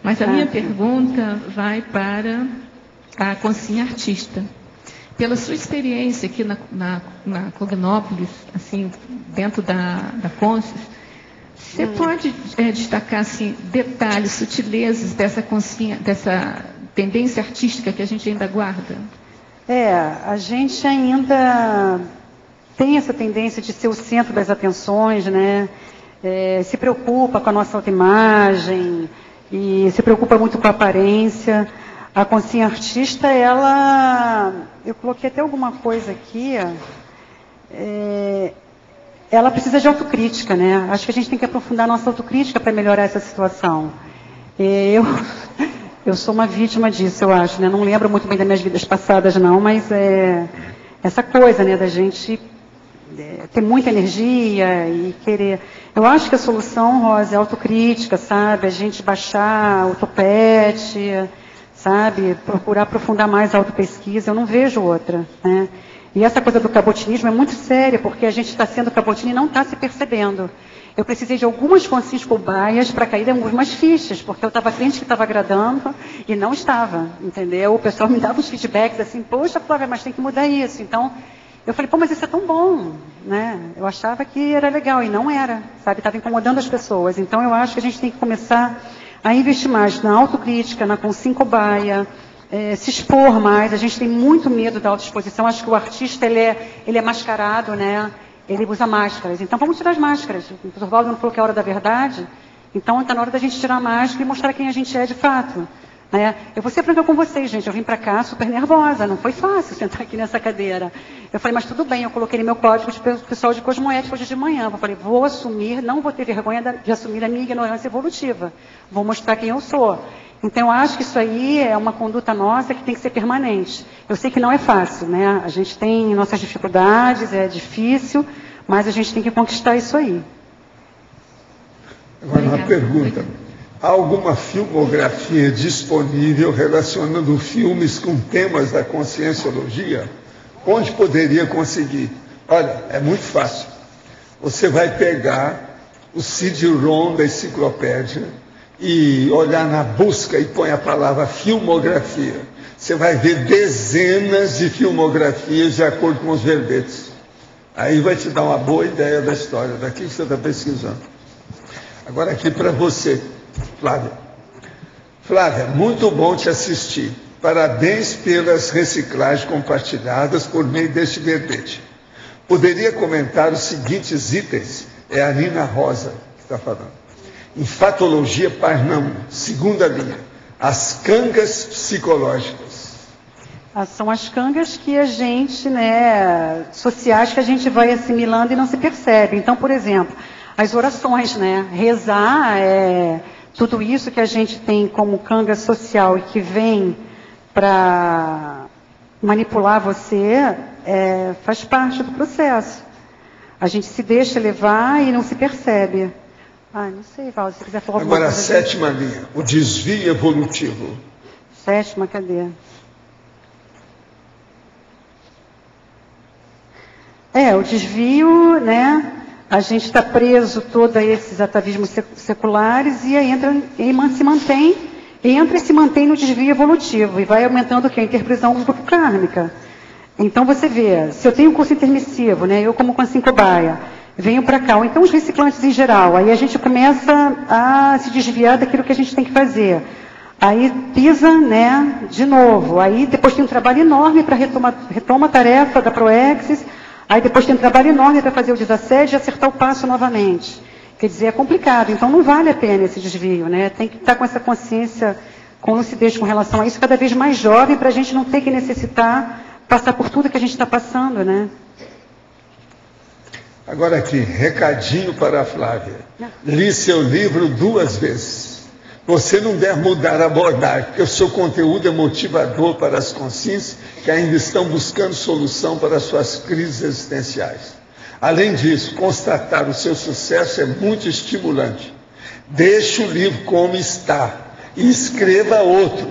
Mas a minha pergunta vai para a consciência artista. Pela sua experiência aqui na Cognópolis, assim, dentro da Conscius, você pode destacar assim, detalhes, sutilezas dessa tendência artística que a gente ainda guarda? A gente ainda tem essa tendência de ser o centro das atenções, né? Se preocupa com a nossa autoimagem e se preocupa muito com a aparência. A consciência artista, eu coloquei até alguma coisa aqui, ela precisa de autocrítica, né? Acho que a gente tem que aprofundar a nossa autocrítica para melhorar essa situação. Eu sou uma vítima disso, eu acho, né? Não lembro muito bem das minhas vidas passadas, não, mas essa coisa, né, da gente ter muita energia e querer... Eu acho que a solução, Rosa, é autocrítica, sabe? A gente baixar o topete, sabe? Procurar aprofundar mais a autopesquisa. Eu não vejo outra, né? E essa coisa do cabotinismo é muito séria, porque a gente está sendo cabotino e não está se percebendo. Eu precisei de algumas consciências cobaias para cair em algumas fichas, porque eu estava crente que estava agradando e não estava, entendeu? O pessoal me dava uns feedbacks assim, poxa, Flávia, mas tem que mudar isso. Então, eu falei, pô, mas isso é tão bom, né? Eu achava que era legal e não era, sabe? Estava incomodando as pessoas. Então, eu acho que a gente tem que começar a investir mais na autocrítica, na consciência cobaia, se expor mais. A gente tem muito medo da autoexposição. Acho que o artista, ele é mascarado, né? Ele usa máscaras. Então, vamos tirar as máscaras. O Oswaldo não falou que é a hora da verdade. Então, está na hora da gente tirar a máscara e mostrar quem a gente é de fato. Né? Eu vou ser franca com vocês, gente. Eu vim para cá super nervosa. Não foi fácil sentar aqui nessa cadeira. Eu falei, mas tudo bem. Eu coloquei no meu código de pessoal de cosmoética hoje de manhã. Eu falei, vou assumir, não vou ter vergonha de assumir a minha ignorância evolutiva. Vou mostrar quem eu sou. Então, eu acho que isso aí é uma conduta nossa que tem que ser permanente. Eu sei que não é fácil, né? A gente tem nossas dificuldades, é difícil, mas a gente tem que conquistar isso aí. Agora, uma pergunta. Há alguma filmografia disponível relacionando filmes com temas da conscienciologia? Onde poderia conseguir? Olha, é muito fácil. Você vai pegar o CD-ROM da enciclopédia e olhar na busca e põe a palavra filmografia. Você vai ver dezenas de filmografias de acordo com os verbetes. Aí vai te dar uma boa ideia da história, daquilo que você está pesquisando. Agora aqui para você, Flávia. Flávia, muito bom te assistir. Parabéns pelas reciclagens compartilhadas por meio deste verbete. Poderia comentar os seguintes itens? É a Nina Rosa que está falando. Enfatologia Parnão, segunda linha. As cangas psicológicas. São as cangas que a gente, né, sociais que a gente vai assimilando e não se percebe. Então, por exemplo, as orações, né? Rezar, tudo isso que a gente tem como canga social e que vem para manipular você, faz parte do processo. A gente se deixa levar e não se percebe. Não sei, Val, se você quiser falar alguma coisa. Agora, a sétima linha, o desvio evolutivo. Sétima, cadê? O desvio, né? A gente está preso todo a esses atavismos seculares e aí se mantém no desvio evolutivo e vai aumentando o quê? A interpretação do grupo kármica. Então você vê, se eu tenho um curso intermissivo, né? Eu como consciência cobaia, venho para cá, ou então os reciclantes em geral, aí a gente começa a se desviar daquilo que a gente tem que fazer. Aí pisa, né, de novo. Aí depois tem um trabalho enorme para retoma a tarefa da Proexis. Aí depois tem um trabalho enorme para fazer o desassédio e acertar o passo novamente. Quer dizer, é complicado. Então não vale a pena esse desvio, né? Tem que estar com essa consciência, com lucidez com relação a isso, cada vez mais jovem, para a gente não ter que necessitar passar por tudo que a gente está passando, né? Agora aqui, recadinho para a Flávia. Li seu livro 2 vezes. Você não deve mudar a abordagem, porque o seu conteúdo é motivador para as consciências que ainda estão buscando solução para as suas crises existenciais. Além disso, constatar o seu sucesso é muito estimulante. Deixe o livro como está e escreva outro.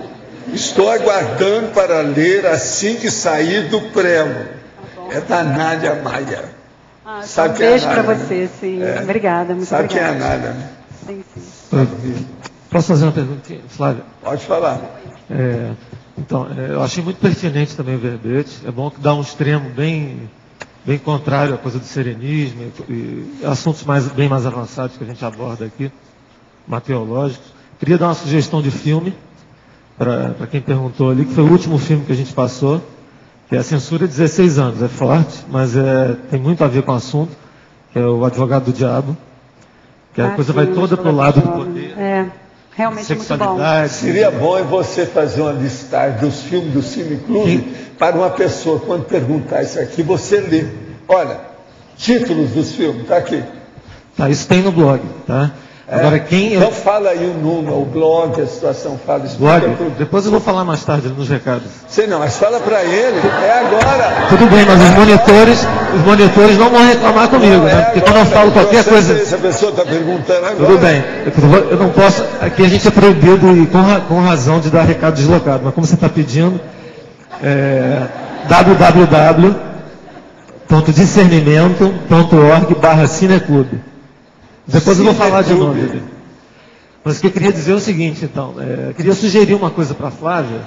Estou aguardando para ler assim que sair do prelo. É da Nádia Maia. Sabe que beijo para você, sim. Obrigada, muito Sabe obrigada. Sabe quem é a Nádia, né? Sim. Posso fazer uma pergunta, Flávia? Pode falar. Eu achei muito pertinente também o verbete. É bom que dá um extremo bem contrário à coisa do serenismo e assuntos bem mais avançados que a gente aborda aqui, mateológicos. Queria dar uma sugestão de filme para quem perguntou ali, que foi o último filme que a gente passou, que é a Censura 16 anos. É forte, mas tem muito a ver com o assunto, que é o Advogado do Diabo, que a coisa vai toda para o lado do poder. Realmente muito bom. Seria bom você fazer uma listagem dos filmes do Cine Clube para uma pessoa, quando perguntar isso aqui, você lê. Olha, títulos dos filmes, está aqui. Tá, isso tem no blog, tá? Agora Então fala aí o número, o blog, a situação, fala isso. Blog, depois eu vou falar mais tarde nos recados. Sei não, mas fala para ele, é agora. Tudo bem, mas os monitores não vão reclamar comigo, né? Porque quando eu falo qualquer coisa... Essa pessoa está perguntando agora. Tudo bem, eu não posso... Aqui a gente é proibido, e com razão, de dar recado deslocado, mas como você está pedindo, www.discernimento.org/cineclube. Depois eu vou falar de novo. Mas o que eu queria dizer é o seguinte, então. Eu queria sugerir uma coisa para a Flávia,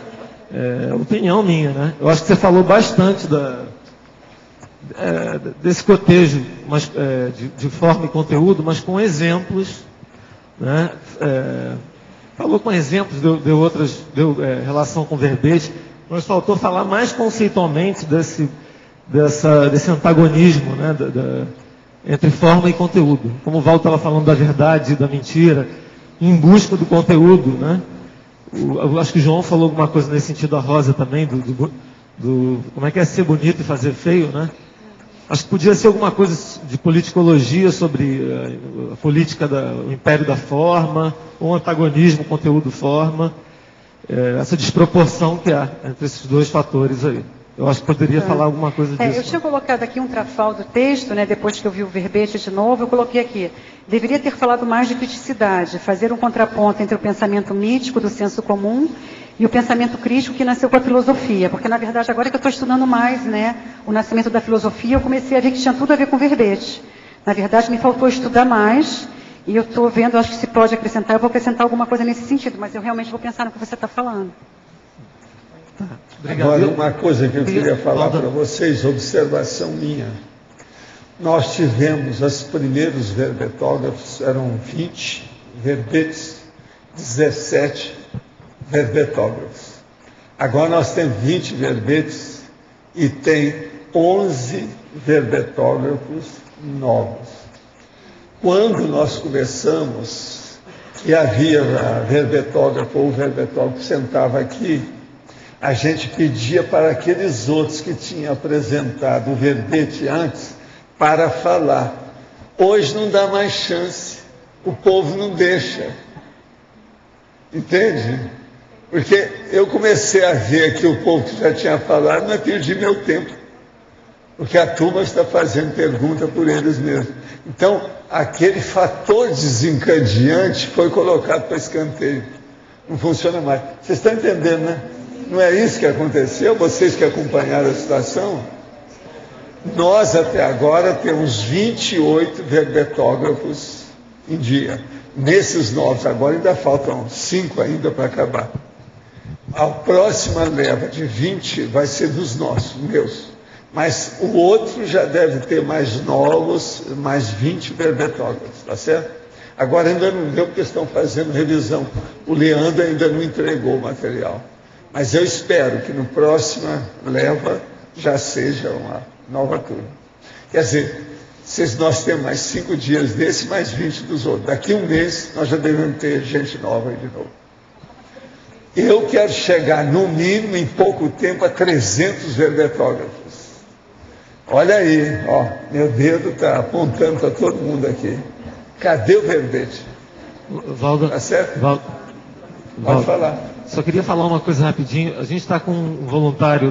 opinião minha, né? Eu acho que você falou bastante desse cotejo, mas, de forma e conteúdo, mas com exemplos, né? Falou com exemplos, deu relação com verbete, mas faltou falar mais conceitualmente desse antagonismo, né? Entre forma e conteúdo. Como o Val estava falando da verdade e da mentira, em busca do conteúdo, né? Eu acho que o João falou alguma coisa nesse sentido, a Rosa também, como é que é ser bonito e fazer feio, né? Acho que podia ser alguma coisa de politicologia sobre a política o império da forma, ou antagonismo, conteúdo, forma, essa desproporção que há entre esses dois fatores aí. Eu acho que poderia falar alguma coisa disso. Eu tinha colocado aqui um trafal do texto, né, depois que eu vi o verbete de novo, eu coloquei aqui. Deveria ter falado mais de criticidade, fazer um contraponto entre o pensamento mítico do senso comum e o pensamento crítico que nasceu com a filosofia. Porque, na verdade, agora que eu estou estudando mais, né, o nascimento da filosofia, eu comecei a ver que tinha tudo a ver com verbete. Na verdade, me faltou estudar mais e eu estou vendo, acho que se pode acrescentar, eu vou acrescentar alguma coisa nesse sentido, mas eu realmente vou pensar no que você está falando. Agora, uma coisa que eu queria falar para vocês, observação minha. Nós tivemos, os primeiros verbetógrafos, eram 20 verbetes, 17 verbetógrafos. Agora nós temos 20 verbetes e tem 11 verbetógrafos novos. Quando nós começamos, e havia verbetógrafo ou verbetógrafo que sentava aqui, a gente pedia para aqueles outros que tinham apresentado o verbete antes para falar. Hoje não dá mais chance, o povo não deixa. Entende? Porque eu comecei a ver aqui o povo que já tinha falado, mas perdi meu tempo. Porque a turma está fazendo pergunta por eles mesmos. Então, aquele fator desencadeante foi colocado para escanteio. Não funciona mais. Vocês estão entendendo, né? Não é isso que aconteceu? Vocês que acompanharam a situação? Nós, até agora, temos 28 verbetógrafos em dia. Nesses novos, agora ainda faltam 5 ainda para acabar. A próxima leva de 20 vai ser dos nossos, meus. Mas o outro já deve ter mais novos, mais 20 verbetógrafos, tá certo? Agora ainda não deu, porque estão fazendo revisão. O Leandro ainda não entregou o material. Mas eu espero que no próxima leva já seja uma nova turma. Quer dizer, se nós temos mais 5 dias desse, mais 20 dos outros. Daqui a um mês, nós já devemos ter gente nova aí de novo. Eu quero chegar, no mínimo, em pouco tempo, a 300 verbetógrafos. Olha aí, ó, meu dedo está apontando para todo mundo aqui. Cadê o verbete? Valdo, tá certo? Pode falar. Só queria falar uma coisa rapidinho. A gente está com um voluntário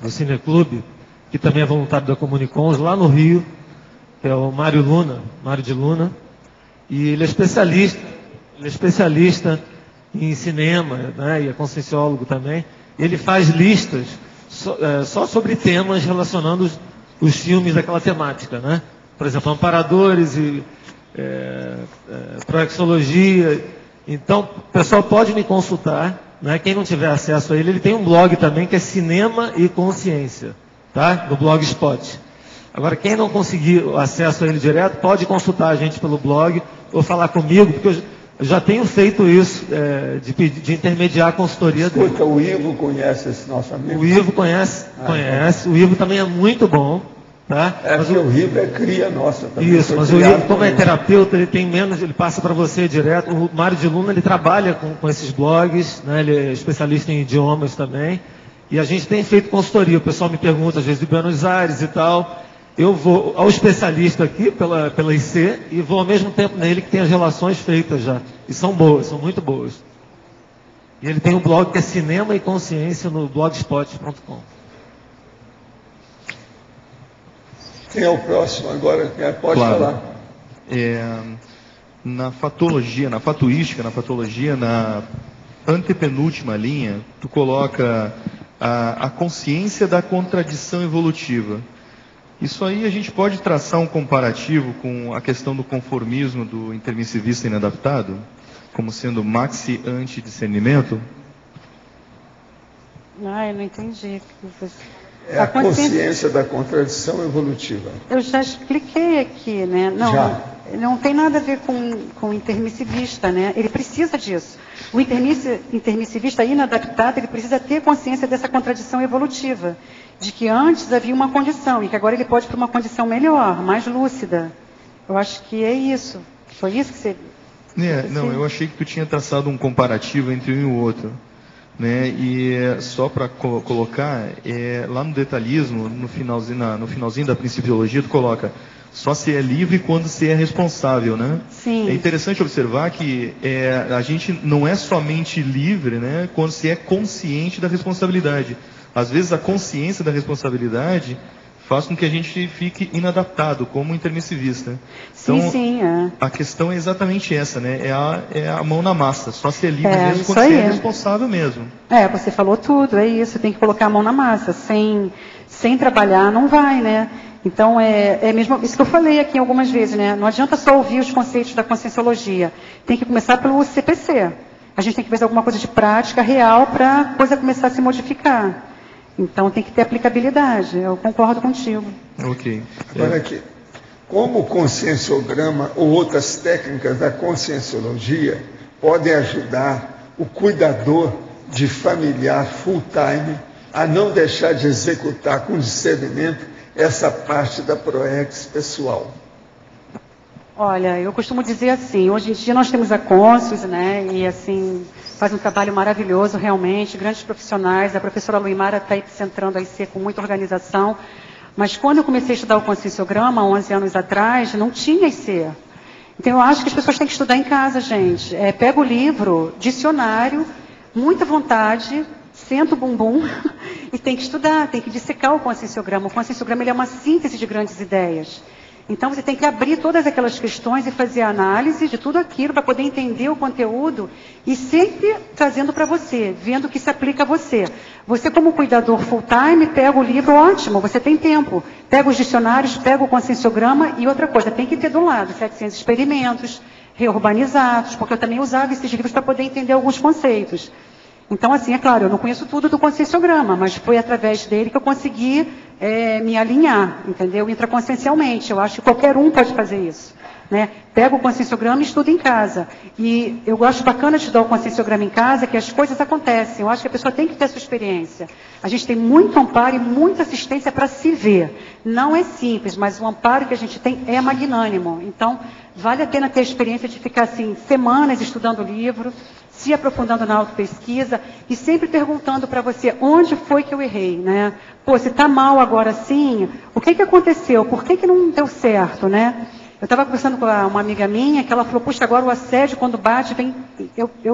do Cineclube, que também é voluntário da Comunicons, lá no Rio, que é o Mário de Luna, e ele é especialista em cinema, né, e é conscienciólogo também. Ele faz listas só sobre temas relacionando os filmes daquela temática, né? Por exemplo, amparadores e proexologia. Então, o pessoal pode me consultar, né? Quem não tiver acesso a ele tem um blog também que é Cinema e Consciência, tá? No Blogspot. Agora, quem não conseguir acesso a ele direto, pode consultar a gente pelo blog ou falar comigo, porque eu já tenho feito isso, de intermediar a consultoria dele. Escuta, o Ivo conhece esse nosso amigo? O Ivo conhece. O Ivo também é muito bom. Tá? Mas o Ivo é cria nossa também. Isso, mas o Ivo, como é terapeuta, ele tem menos, ele passa para você direto. O Mário de Luna, ele trabalha com esses blogs, né? Ele é especialista em idiomas também. E a gente tem feito consultoria. O pessoal me pergunta, às vezes, de Buenos Aires e tal. Eu vou ao especialista aqui, pela IC, e vou ao mesmo tempo nele, que tem as relações feitas já. E são boas, são muito boas. E ele tem um blog que é Cinema e Consciência no blogspot.com. Quem é o próximo agora? Pode falar. Na fatologia, na fatuística, na antepenúltima linha, tu coloca a consciência da contradição evolutiva. Isso aí a gente pode traçar um comparativo com a questão do conformismo do intermissivista inadaptado, como sendo maxi antidiscernimento? Eu não entendi. É a consciência da contradição evolutiva. Eu já expliquei aqui, né? Não tem nada a ver com o intermissivista, né? Ele precisa disso. O intermissivista inadaptado, ele precisa ter consciência dessa contradição evolutiva, de que antes havia uma condição e que agora ele pode ir para uma condição melhor, mais lúcida. Eu acho que é isso. Foi isso que você... Não, eu achei que tu tinha traçado um comparativo entre um e o outro. Né? E só para colocar, lá no detalhismo, no finalzinho da principiologia, tu coloca: só se é livre quando se é responsável, né? Sim. É interessante observar que a gente não é somente livre, né, quando se é consciente da responsabilidade. Às vezes a consciência da responsabilidade faz com que a gente fique inadaptado, como intermissivista. Então, sim, a questão é exatamente essa, né? É a mão na massa. Só se é livre mesmo quando você é responsável mesmo. Você falou tudo, é isso. Tem que colocar a mão na massa. Sem trabalhar, não vai, né? Então, é mesmo isso que eu falei aqui algumas vezes, né? Não adianta só ouvir os conceitos da conscienciologia. Tem que começar pelo CPC. A gente tem que fazer alguma coisa de prática real para a coisa começar a se modificar. Então, tem que ter aplicabilidade. Eu concordo contigo. Ok. Agora aqui, como o conscienciograma ou outras técnicas da conscienciologia podem ajudar o cuidador de familiar full-time a não deixar de executar com discernimento essa parte da PROEX pessoal? Olha, eu costumo dizer assim, hoje em dia nós temos a Conscius, né, e assim, faz um trabalho maravilhoso realmente, grandes profissionais, a professora Luimara está aí centrando a IC com muita organização, mas quando eu comecei a estudar o conscienciograma, 11 anos atrás, não tinha IC. Então eu acho que as pessoas têm que estudar em casa, gente. Pega o livro, dicionário, muita vontade, senta o bumbum e tem que estudar, tem que dissecar o conscienciograma. O conscienciograma ele é uma síntese de grandes ideias. Então, você tem que abrir todas aquelas questões e fazer a análise de tudo aquilo para poder entender o conteúdo e sempre trazendo para você, vendo o que se aplica a você. Você, como cuidador full-time, pega o livro, ótimo, você tem tempo. Pega os dicionários, pega o conscienciograma e outra coisa, tem que ter do lado 700 experimentos, reurbanizados, porque eu também usava esses livros para poder entender alguns conceitos. Então, assim, é claro, eu não conheço tudo do conscienciograma, mas foi através dele que eu consegui me alinhar, entendeu? Intraconsciencialmente. Eu acho que qualquer um pode fazer isso. Né? Pega o conscienciograma e estuda em casa. E eu acho bacana de estudar o conscienciograma em casa, que as coisas acontecem. Eu acho que a pessoa tem que ter a sua experiência. A gente tem muito amparo e muita assistência para se ver. Não é simples, mas o amparo que a gente tem é magnânimo. Então, vale a pena ter a experiência de ficar assim, semanas estudando o livro, se aprofundando na autopesquisa e sempre perguntando para você, onde foi que eu errei, né? Pô, se está mal agora sim, o que aconteceu? Por que não deu certo, né? Eu estava conversando com uma amiga minha, que ela falou, puxa, agora o assédio, quando bate, vem,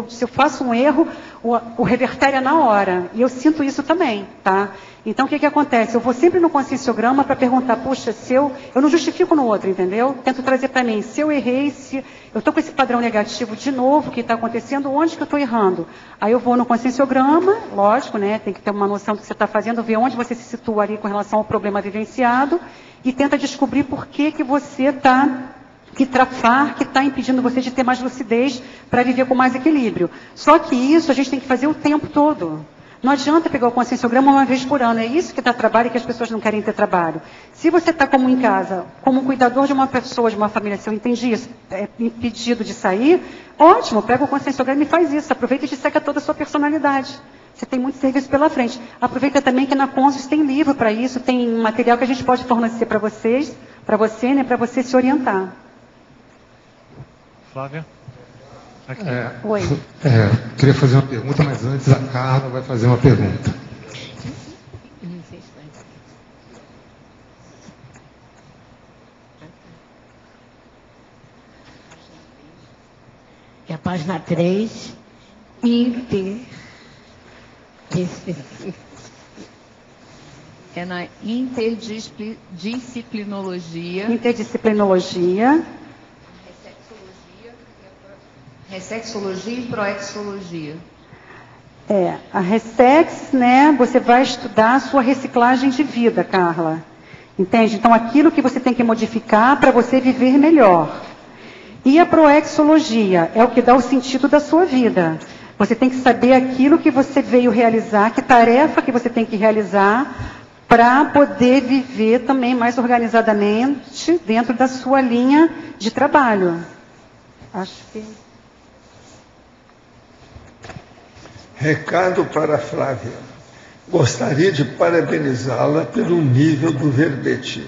se eu faço um erro, o revertério é na hora. E eu sinto isso também, tá? Então, o que acontece? Eu vou sempre no conscienciograma para perguntar, puxa, se eu não justifico no outro, entendeu? Tento trazer para mim, se eu errei, se eu estou com esse padrão negativo de novo, que está acontecendo, onde que eu estou errando? Aí eu vou no conscienciograma, lógico, né? Tem que ter uma noção do que você está fazendo, ver onde você se situa ali com relação ao problema vivenciado, e tenta descobrir por que você está, que trafar, que está impedindo você de ter mais lucidez para viver com mais equilíbrio. Só que isso a gente tem que fazer o tempo todo. Não adianta pegar o conscienciograma uma vez por ano. É isso que dá trabalho e que as pessoas não querem ter trabalho. Se você está como em casa, como um cuidador de uma pessoa, de uma família, se eu entendi isso, é impedido de sair, ótimo, pega o conscienciograma e faz isso. Aproveita e disseca toda a sua personalidade. Você tem muito serviço pela frente. Aproveita também que na Conscius tem livro para isso, tem material que a gente pode fornecer para vocês, para você, né, para você se orientar. Flávia? Aqui. Oi. Queria fazer uma pergunta, mas antes a Carla vai fazer uma pergunta. É a página 3, é na interdisciplinologia. Interdisciplinologia. Ressexologia e proexologia. A Ressex, né, você vai estudar a sua reciclagem de vida, Carla. Entende? Então, aquilo que você tem que modificar para você viver melhor. E a proexologia é o que dá o sentido da sua vida. Você tem que saber aquilo que você veio realizar, que tarefa que você tem que realizar para poder viver também mais organizadamente dentro da sua linha de trabalho. Acho que... Recado para a Flávia. Gostaria de parabenizá-la pelo nível do verbete.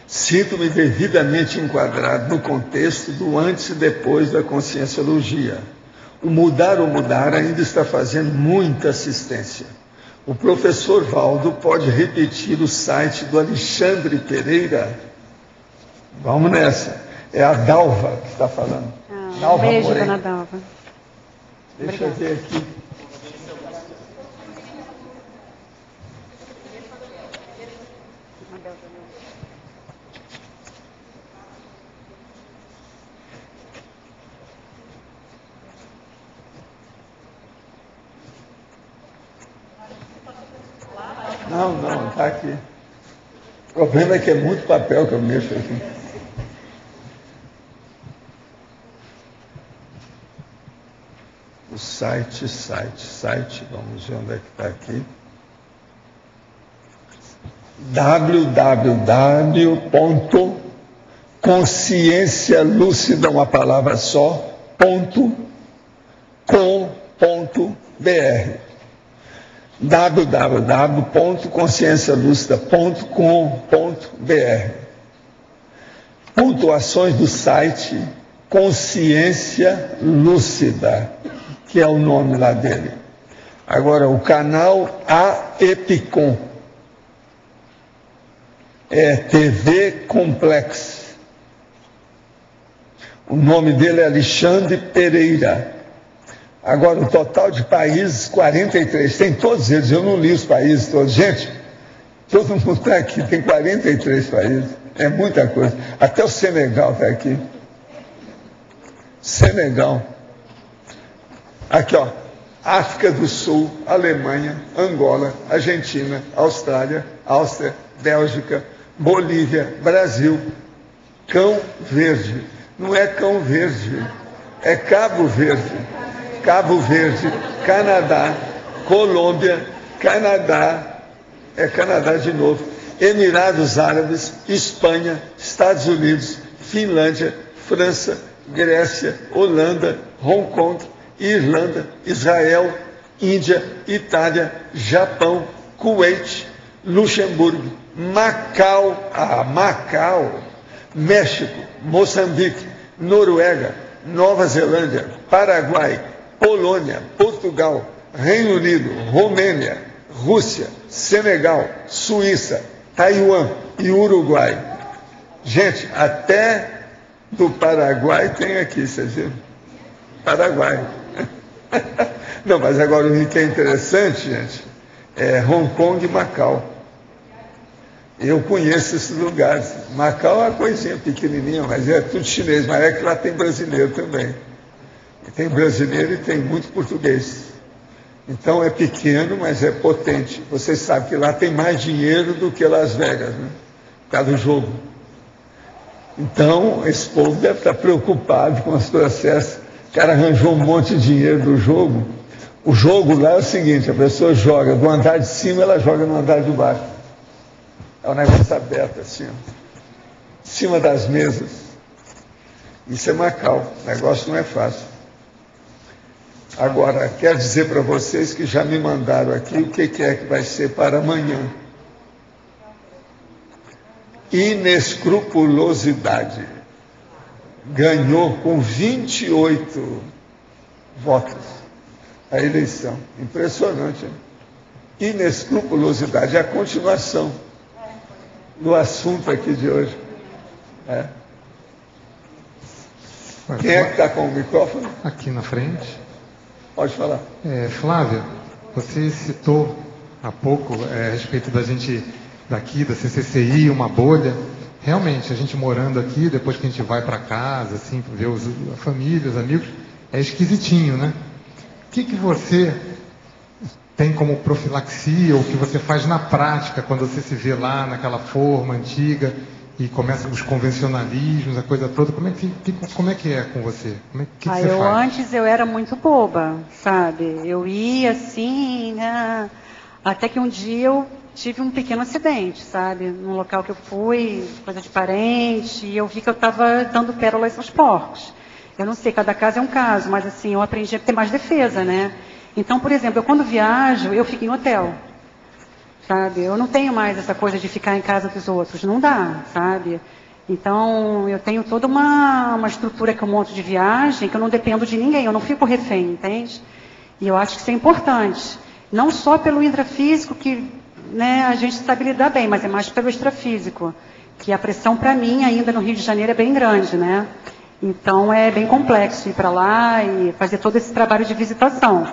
Sinto-me devidamente enquadrado no contexto do antes e depois da conscienciologia. O mudar ou mudar ainda está fazendo muita assistência. O professor Valdo pode repetir o site do Alexandre Pereira? Vamos nessa. É a Dalva que está falando. Dalva beijo, Moreno. Dona Dalva. Deixa eu ver aqui. Não, está aqui. O problema é que é muito papel que eu mexo aqui. O site, vamos ver onde é que está aqui. www.consciencialúcida, uma palavra só, .com.br www.consciencialúcida.com.br. Pontuações do site Consciência Lúcida, que é o nome lá dele. Agora, o canal AEPCOM é TV Complex. O nome dele é Alexandre Pereira. Agora, o total de países, 43. Tem todos eles, eu não li os países todos. Gente, todo mundo está aqui, tem 43 países. É muita coisa. Até o Senegal está aqui. Senegal. Aqui, ó. África do Sul, Alemanha, Angola, Argentina, Austrália, Áustria, Bélgica, Bolívia, Brasil, Cão Verde. Não é Cão Verde, é Cabo Verde. Cabo Verde, Canadá, Colômbia, Canadá, é Canadá de novo, Emirados Árabes, Espanha, Estados Unidos, Finlândia, França, Grécia, Holanda, Hong Kong, Irlanda, Israel, Índia, Itália, Japão, Kuwait, Luxemburgo, Macau, México, Moçambique, Noruega, Nova Zelândia, Paraguai, Polônia, Portugal, Reino Unido, Romênia, Rússia, Senegal, Suíça, Taiwan e Uruguai. Gente, até do Paraguai tem aqui, vocês viram? Paraguai. Não, mas agora o que é interessante, gente, é Hong Kong e Macau. Eu conheço esses lugares. Macau é uma coisinha pequenininha, mas é tudo chinês, mas é que lá tem brasileiro também. E tem brasileiro e tem muito português. Então é pequeno, mas é potente. Vocês sabem que lá tem mais dinheiro do que Las Vegas, né? Por causa do jogo. Então, esse povo deve estar preocupado com os processos. O cara arranjou um monte de dinheiro do jogo. O jogo lá é o seguinte, a pessoa joga do andar de cima, ela joga no andar de baixo. É um negócio aberto assim, ó. Em cima das mesas. Isso é Macau. O negócio não é fácil. Agora, quero dizer para vocês que já me mandaram aqui o que é que vai ser para amanhã. Inescrupulosidade. Ganhou com 28 votos a eleição. Impressionante, hein? Inescrupulosidade. É a continuação do assunto aqui de hoje. É. Quem é que está com o microfone? Aqui na frente. Pode falar. Flávia, você citou há pouco a respeito da gente daqui, da CCCI, uma bolha. Realmente, a gente morando aqui, depois que a gente vai para casa, assim, ver a família, os amigos, é esquisitinho, né? O que você tem como profilaxia, ou o que você faz na prática, quando você se vê lá naquela forma antiga e começa os convencionalismos, a coisa toda, como é que é com você? Que você faz? Antes eu era muito boba, sabe? Eu ia assim, né? Até que um dia eu tive um pequeno acidente, sabe? Num local que eu fui, coisa de parente, e eu vi que eu estava dando pérolas aos porcos. Eu não sei, cada caso é um caso, mas assim, eu aprendi a ter mais defesa, né? Então, por exemplo, eu quando viajo, eu fico em hotel. Sabe? Eu não tenho mais essa coisa de ficar em casa dos outros, não dá, sabe? Então, eu tenho toda uma estrutura que eu monto de viagem, que eu não dependo de ninguém, eu não fico refém, entende? E eu acho que isso é importante. Não só pelo intrafísico, que né, a gente sabe lidar bem, mas é mais pelo extrafísico, que a pressão para mim ainda no Rio de Janeiro é bem grande, né? Então, é bem complexo ir para lá e fazer todo esse trabalho de visitação.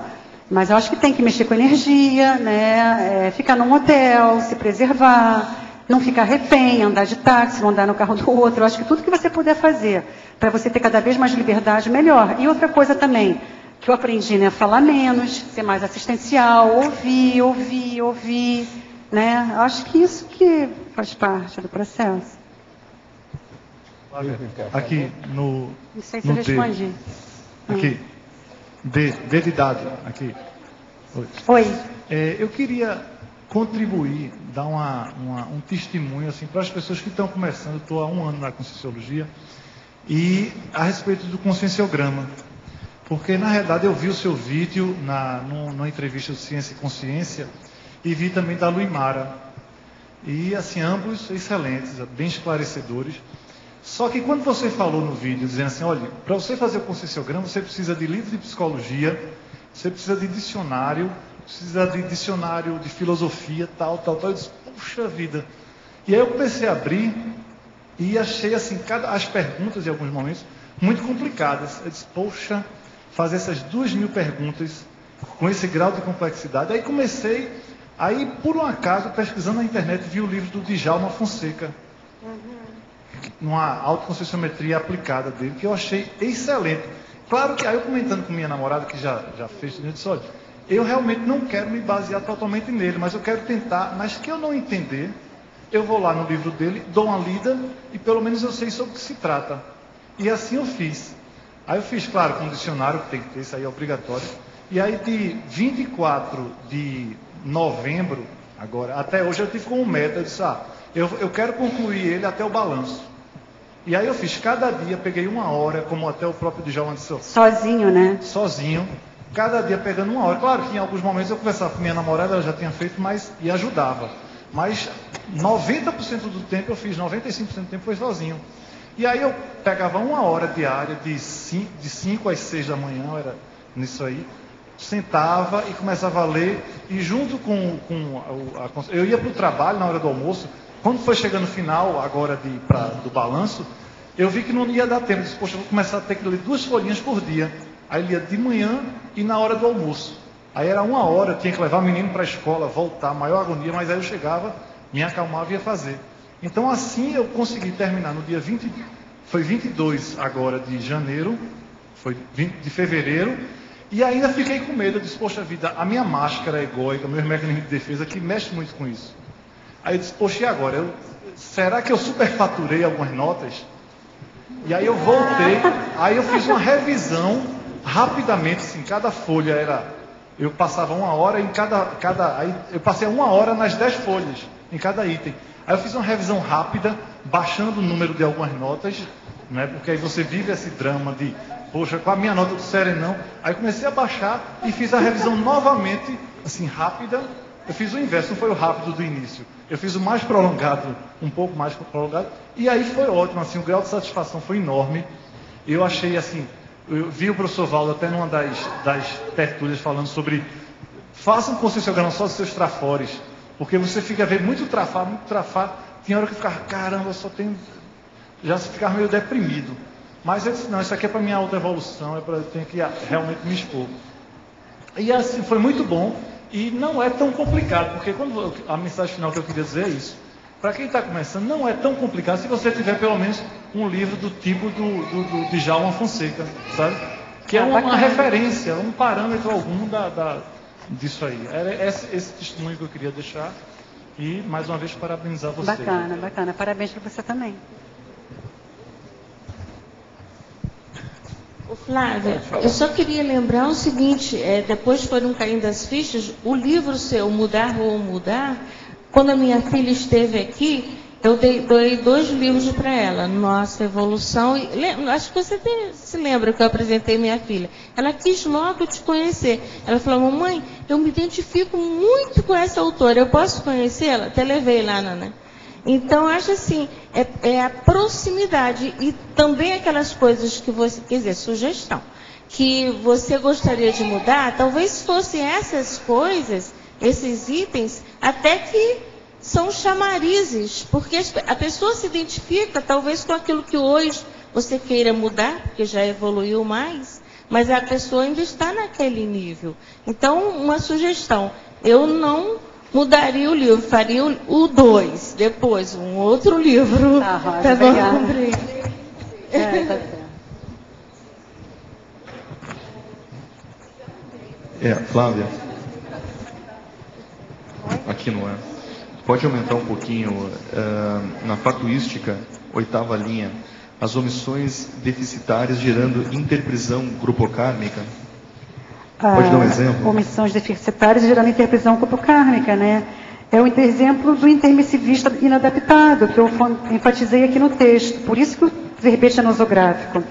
Mas eu acho que tem que mexer com energia, né? Ficar num hotel, se preservar, não ficar refém, andar de táxi, não andar no carro do outro. Eu acho que tudo que você puder fazer para você ter cada vez mais liberdade, melhor. E outra coisa também, que eu aprendi, né? Falar menos, ser mais assistencial, ouvir, né? Eu acho que isso que faz parte do processo. Aqui no... Não sei se eu respondi. Aqui. D de dado, aqui. Oi. Eu queria contribuir, dar um testemunho assim, para as pessoas que estão começando. Estou há 1 ano na Conscienciologia, e a respeito do conscienciograma. Porque, na realidade, eu vi o seu vídeo numa entrevista do Ciência e Consciência, e vi também da Luimara. E, assim, ambos excelentes, bem esclarecedores. Só que quando você falou no vídeo, dizendo assim, olha, para você fazer o conscienciograma, você precisa de livro de psicologia, você precisa de dicionário de filosofia, tal. Eu disse, puxa vida. E aí eu comecei a abrir e achei, assim, as perguntas, em alguns momentos, muito complicadas. Eu disse, poxa, fazer essas 2.000 perguntas com esse grau de complexidade. Aí comecei, por um acaso, pesquisando na internet, vi o livro do Djalma Fonseca. Numa autoconscienciometria aplicada dele, que eu achei excelente. Claro que aí eu comentando com minha namorada, que já fez, eu disse, olha, eu realmente não quero me basear totalmente nele, mas eu quero tentar, mas que eu não entender, eu vou lá no livro dele, dou uma lida e pelo menos eu sei sobre o que se trata. E assim eu fiz. Aí eu fiz, claro, com um dicionário, que tem que ter, isso aí é obrigatório. E aí de 24 de novembro, agora, até hoje eu tive como meta, eu disse, eu quero concluir ele até o balanço. E aí eu fiz cada dia, peguei 1 hora, como até o próprio Djalma disse. Sozinho, né? Sozinho. Cada dia pegando 1 hora. Claro que em alguns momentos eu conversava com minha namorada, ela já tinha feito, e ajudava. Mas 90% do tempo eu fiz, 95% do tempo foi sozinho. E aí eu pegava 1 hora diária, de 5 às 6 da manhã, era nisso aí. Sentava e começava a ler, e junto eu ia para o trabalho na hora do almoço. Quando foi chegando no final agora do balanço, eu vi que não ia dar tempo. Eu disse, poxa, eu vou começar a ter que ler 2 folhinhas por dia. Aí lia de manhã e na hora do almoço. Aí era 1 hora, eu tinha que levar o menino para a escola, voltar, maior agonia, mas aí eu chegava, me acalmava e ia fazer. Então assim eu consegui terminar no dia 20, foi 22 agora de janeiro, foi 20 de fevereiro, e ainda fiquei com medo. Eu disse, poxa vida, a minha máscara egóica, meu mecanismo de defesa, que mexe muito com isso. Aí eu disse, poxa, e agora? Será que eu superfaturei algumas notas? E aí eu voltei, aí eu fiz uma revisão rapidamente, assim, cada folha era... Eu passava 1 hora em aí eu passei 1 hora nas 10 folhas, em cada item. Aí eu fiz uma revisão rápida, baixando o número de algumas notas, né, porque aí você vive esse drama de, poxa, com a minha nota do Serenão. Aí comecei a baixar e fiz a revisão novamente, assim, rápida. Eu fiz o inverso, não foi o rápido do início. Eu fiz o mais prolongado, um pouco mais prolongado. E aí foi ótimo, assim, o grau de satisfação foi enorme. Eu achei, assim, eu vi o professor Valdo até numa das tertúlias falando sobre faça um conscienciograma só dos seus trafores, porque você fica vendo muito trafar, tinha hora que eu ficava, caramba, já se ficava meio deprimido. Mas eu disse, não, isso aqui é para minha autoevolução, eu tenho que realmente me expor. E assim, foi muito bom. E não é tão complicado, porque a mensagem final que eu queria dizer é isso. Para quem está começando, não é tão complicado se você tiver pelo menos um livro do tipo do Djalma Fonseca, sabe? Que é uma referência, um parâmetro algum disso aí. Era esse testemunho que eu queria deixar. E, mais uma vez, parabenizar você. Bacana, bacana. Parabéns para você também. Flávia, eu só queria lembrar o seguinte, depois foram caindo as fichas, o livro seu, Mudar ou Mudar, quando a minha filha esteve aqui, eu dei 2 livros para ela, Nossa Evolução, acho que você se lembra que eu apresentei minha filha. Ela quis logo te conhecer. Ela falou, mamãe, eu me identifico muito com essa autora, eu posso conhecê-la? Até levei lá, Nana. Então, acho assim, é a proximidade e também aquelas coisas que você, quer dizer, sugestão, que você gostaria de mudar, talvez fossem essas coisas, esses itens, até que são chamarizes, porque a pessoa se identifica talvez com aquilo que hoje você queira mudar, porque já evoluiu mais, mas a pessoa ainda está naquele nível. Então, uma sugestão, eu não mudaria o livro, faria o 2, depois um outro livro. Tá bom, cumprir. Tá certo. Flávia. Aqui não é. Pode aumentar um pouquinho na fatuística, 8ª linha, as omissões deficitárias gerando interprisão grupocármica. Pode dar um exemplo? Omissões deficitárias gerando interprisão grupocármica, né? É o exemplo do intermissivista inadaptado, que eu enfatizei aqui no texto. Por isso que o verbete é nosográfico.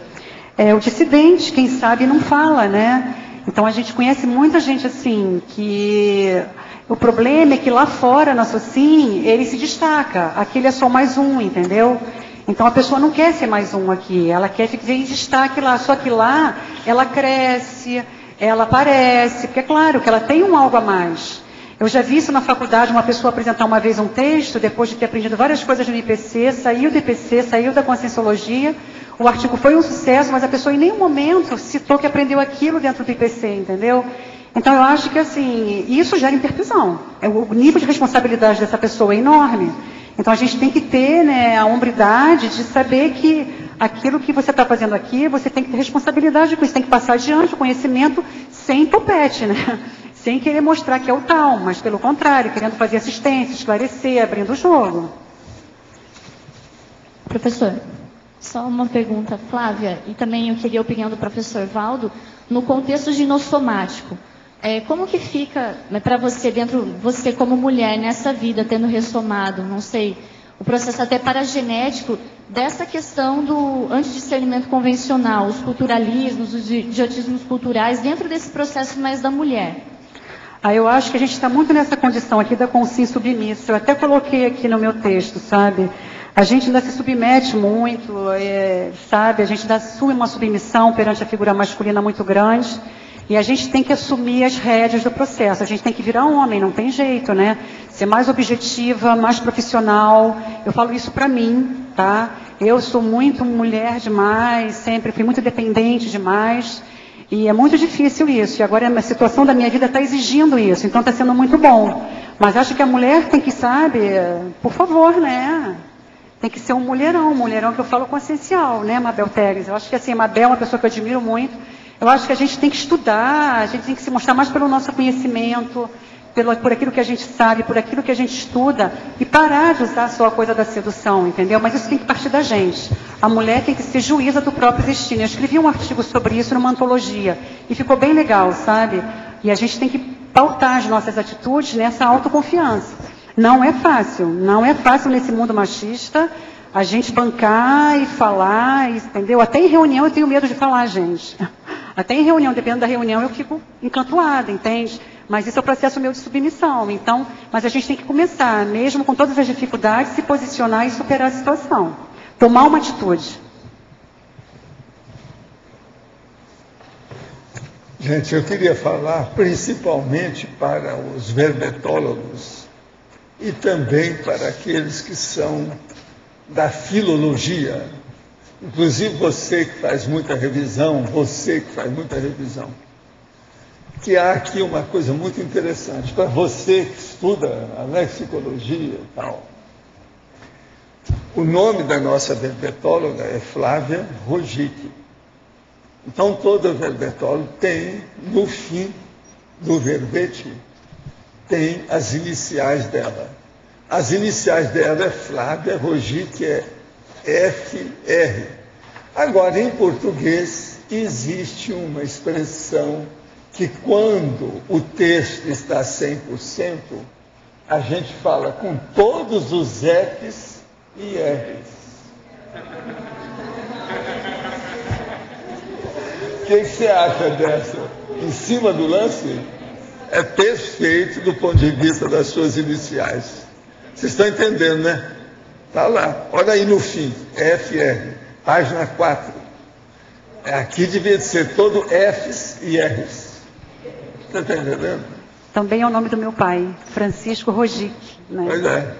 O dissidente, quem sabe, não fala, né? Então, a gente conhece muita gente assim, que o problema é que lá fora, na SOCIM, ele se destaca. Aqui ele é só mais um, entendeu? Então, a pessoa não quer ser mais um aqui. Ela quer ficar em destaque lá. Só que lá, ela cresce, ela aparece, porque é claro que ela tem um algo a mais. Eu já vi isso na faculdade, uma pessoa apresentar uma vez um texto, depois de ter aprendido várias coisas no IPC, saiu do IPC, saiu da Conscienciologia, o artigo foi um sucesso, mas a pessoa em nenhum momento citou que aprendeu aquilo dentro do IPC, entendeu? Então eu acho que assim, isso gera interprisão. O nível de responsabilidade dessa pessoa é enorme. Então a gente tem que ter, né, a hombridade de saber que aquilo que você está fazendo aqui, você tem que ter responsabilidade com isso, tem que passar adiante o conhecimento sem topete, né? sem querer mostrar que é o tal, mas pelo contrário, querendo fazer assistência, esclarecer, abrindo o jogo. Professor, só uma pergunta, Flávia, e também eu queria a opinião do professor Valdo, no contexto ginossomático. Como que fica para você, você como mulher, nessa vida, tendo ressomado, não sei, o processo até paragenético, dessa questão do antidiscernimento convencional, os culturalismos, os idiotismos culturais, dentro desse processo mais da mulher? Eu acho que a gente está muito nessa condição aqui da consciência submissa. Eu até coloquei aqui no meu texto, sabe? A gente ainda se submete muito, sabe? A gente ainda assume uma submissão perante a figura masculina muito grande. E a gente tem que assumir as rédeas do processo. A gente tem que virar homem, não tem jeito, né? Ser mais objetiva, mais profissional. Eu falo isso para mim, tá? Eu sou muito mulher demais, sempre fui muito dependente demais. E é muito difícil isso. E agora a situação da minha vida está exigindo isso. Então está sendo muito bom. Mas acho que a mulher tem que, sabe, por favor, né? Tem que ser um mulherão que eu falo consciencial, né, Mabel Teres? Eu acho que assim, a Mabel é uma pessoa que eu admiro muito. Eu acho que a gente tem que estudar, a gente tem que se mostrar mais pelo nosso conhecimento, por aquilo que a gente sabe, por aquilo que a gente estuda, e parar de usar só a coisa da sedução, entendeu? Mas isso tem que partir da gente. A mulher tem que ser juíza do próprio destino. Eu escrevi um artigo sobre isso numa antologia, e ficou bem legal, sabe? E a gente tem que pautar as nossas atitudes nessa autoconfiança. Não é fácil nesse mundo machista, a gente bancar e falar, entendeu? Até em reunião eu tenho medo de falar, gente. Até em reunião, dependendo da reunião, eu fico encantuada, entende? Mas isso é o processo meu de submissão. Então, mas a gente tem que começar, mesmo com todas as dificuldades, se posicionar e superar a situação. Tomar uma atitude. Gente, eu queria falar principalmente para os verbetólogos e também para aqueles que são da filologia. Inclusive você que faz muita revisão, que há aqui uma coisa muito interessante, para você que estuda a lexicologia e tal. O nome da nossa verbetóloga é Flávia Rogic. Então toda verbetóloga tem, no fim do verbete, tem as iniciais dela. As iniciais dela é Flávia Rogic, é FR. Agora, em português, existe uma expressão que quando o texto está 100%, a gente fala com todos os Fs e Rs. O que você acha dessa? Em cima do lance? É perfeito do ponto de vista das suas iniciais. Vocês estão entendendo, né? Está lá. Olha aí no fim. FR. Página 4. Aqui devia ser todo Fs e Rs. Você está entendendo? Também é o nome do meu pai, Francisco Rogic. Né? Pois é.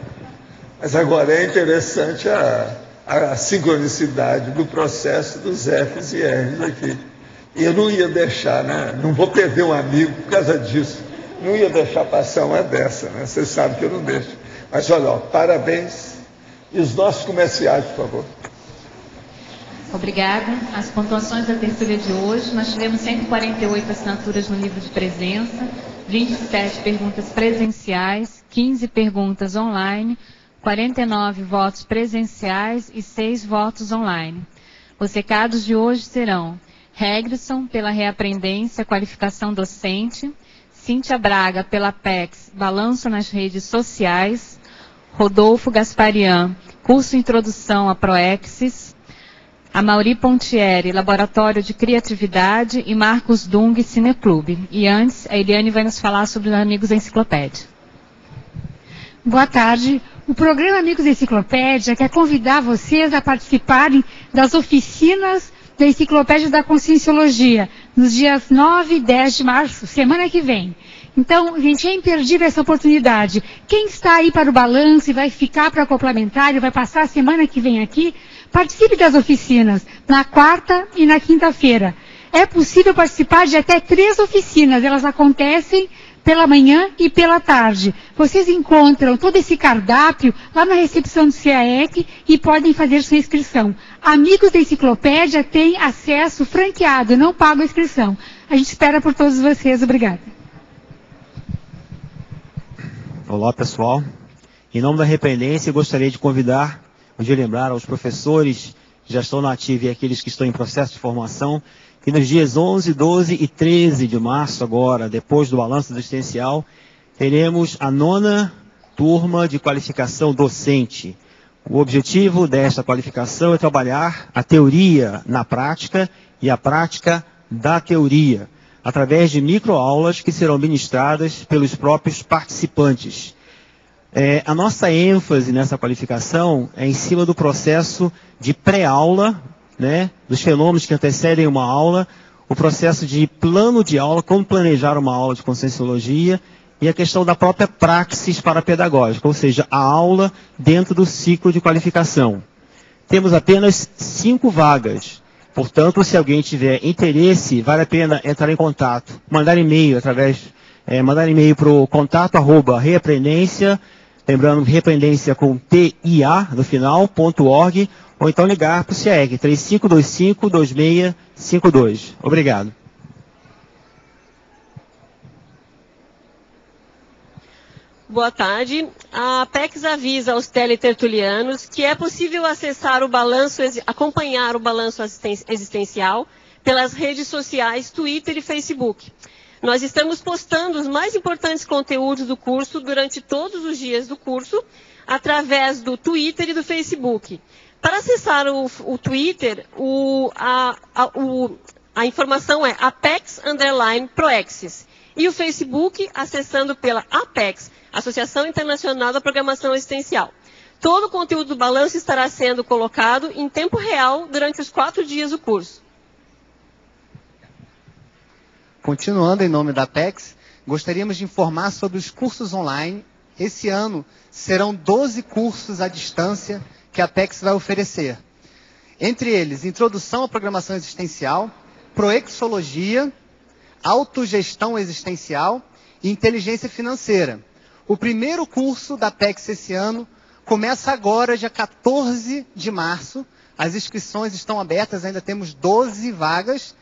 Mas agora é interessante a sincronicidade do processo dos Fs e Rs aqui. Eu não ia deixar, né? Não vou perder um amigo por causa disso. Não ia deixar passar uma dessa, né? Você sabe que eu não deixo. Mas olha, ó, parabéns. E os nossos comerciais, por favor. Obrigada. As pontuações da tertúlia de hoje, nós tivemos 148 assinaturas no livro de presença, 27 perguntas presenciais, 15 perguntas online, 49 votos presenciais e 6 votos online. Os recados de hoje serão: Regrisson, pela reaprendência, qualificação docente; Cíntia Braga, pela PEX, balanço nas redes sociais; Rodolfo Gasparian, curso Introdução a Proexis; Amaury Pontieri, Laboratório de Criatividade; e Marcos Dung, Cineclube. E antes, a Eliane vai nos falar sobre os Amigos da Enciclopédia. Boa tarde. O programa Amigos da Enciclopédia quer convidar vocês a participarem das oficinas da Enciclopédia da Conscienciologia, nos dias 9 e 10 de março, semana que vem. Então, gente, é imperdível essa oportunidade. Quem está aí para o balanço e vai ficar para complementar e vai passar a semana que vem aqui, participe das oficinas, na quarta e na quinta-feira. É possível participar de até 3 oficinas, elas acontecem pela manhã e pela tarde. Vocês encontram todo esse cardápio lá na recepção do CAEC e podem fazer sua inscrição. Amigos da Enciclopédia têm acesso franqueado, não pagam a inscrição. A gente espera por todos vocês. Obrigada. Olá, pessoal. Em nome da Repreendência, eu gostaria de convidar, de lembrar aos professores que já estão na ativa e aqueles que estão em processo de formação, que nos dias 11, 12 e 13 de março, agora, depois do balanço existencial, teremos a 9ª turma de qualificação docente. O objetivo desta qualificação é trabalhar a teoria na prática e a prática da teoria, através de microaulas que serão ministradas pelos próprios participantes. A nossa ênfase nessa qualificação é em cima do processo de pré-aula, né, dos fenômenos que antecedem uma aula, o processo de plano de aula, como planejar uma aula de conscienciologia, e a questão da própria praxis parapedagógica, ou seja, a aula dentro do ciclo de qualificação. Temos apenas 5 vagas. Portanto, se alguém tiver interesse, vale a pena entrar em contato, mandar e-mail mandar e-mail para o contato@reaprendência, lembrando reaprendência com TIA no final, .org, ou então ligar para o CIEG, 3525-2652. Obrigado. Boa tarde. A Apex avisa aos teletertulianos que é possível acessar o balanço, acompanhar o balanço existencial pelas redes sociais, Twitter e Facebook. Nós estamos postando os mais importantes conteúdos do curso durante todos os dias do curso, através do Twitter e do Facebook. Para acessar o Twitter, a informação é Apex_Proexis. E o Facebook, acessando pela Apex, Associação Internacional da Programação Existencial. Todo o conteúdo do balanço estará sendo colocado em tempo real durante os 4 dias do curso. Continuando em nome da Apex, gostaríamos de informar sobre os cursos online. Esse ano serão 12 cursos à distância que a Apex vai oferecer. Entre eles, Introdução à Programação Existencial, Proexologia, Autogestão Existencial e Inteligência Financeira. O primeiro curso da Apex esse ano começa agora, dia 14 de março. As inscrições estão abertas, ainda temos 12 vagas.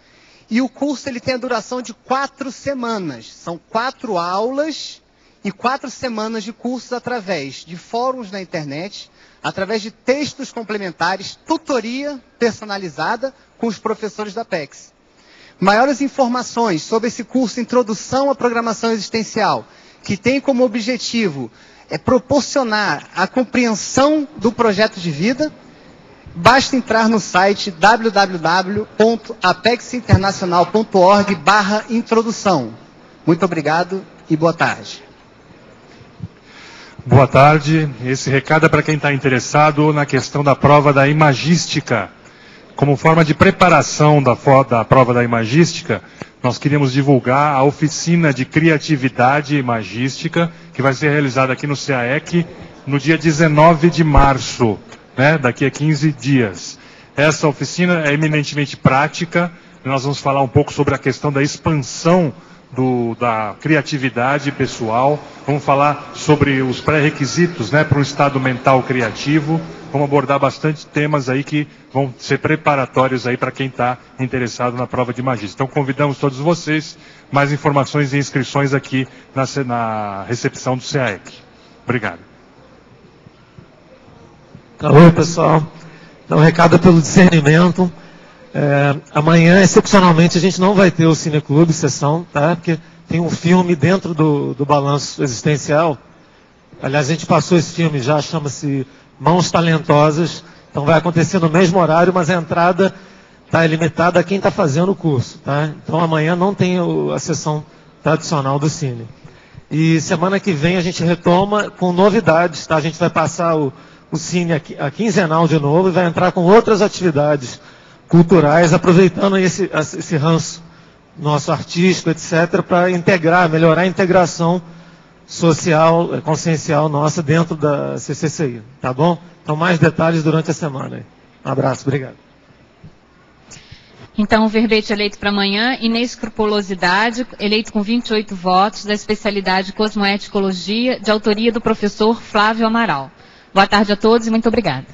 E o curso ele tem a duração de 4 semanas. São 4 aulas e 4 semanas de cursos através de fóruns na internet, através de textos complementares, tutoria personalizada com os professores da Apex. Maiores informações sobre esse curso Introdução à Programação Existencial, que tem como objetivo proporcionar a compreensão do projeto de vida, basta entrar no site www.apexinternacional.org/introdução. Muito obrigado e boa tarde. Boa tarde. Esse recado é para quem está interessado na questão da prova da imagística. Como forma de preparação da prova da imagística, nós queríamos divulgar a oficina de criatividade imagística, que vai ser realizada aqui no CAEC no dia 19 de março, né, daqui a 15 dias. Essa oficina é eminentemente prática, nós vamos falar um pouco sobre a questão da expansão da criatividade pessoal, vamos falar sobre os pré-requisitos, né, para um estado mental criativo, vamos abordar bastante temas aí que vão ser preparatórios aí para quem está interessado na prova de magística. Então convidamos todos vocês, mais informações e inscrições aqui na recepção do CAEC. Obrigado. Oi, pessoal. Então, o recado é pelo discernimento. Amanhã, excepcionalmente, a gente não vai ter o Cineclube sessão, tá? Porque tem um filme dentro do balanço existencial. Aliás, a gente passou esse filme já, chama-se Mãos Talentosas. Então vai acontecer no mesmo horário, mas a entrada está limitada a quem está fazendo o curso, tá? Então amanhã não tem a sessão tradicional do Cine. E semana que vem a gente retoma com novidades, tá? A gente vai passar o Cine a quinzenal de novo e vai entrar com outras atividades culturais, aproveitando esse ranço nosso artístico, etc., para integrar, melhorar a integração social, consciencial nossa dentro da CCCI, tá bom? Então, mais detalhes durante a semana. Um abraço, obrigado. Então, o verbete eleito para amanhã, inescrupulosidade, eleito com 28 votos, da especialidade Cosmoeticologia, de autoria do professor Flávio Amaral. Boa tarde a todos e muito obrigada.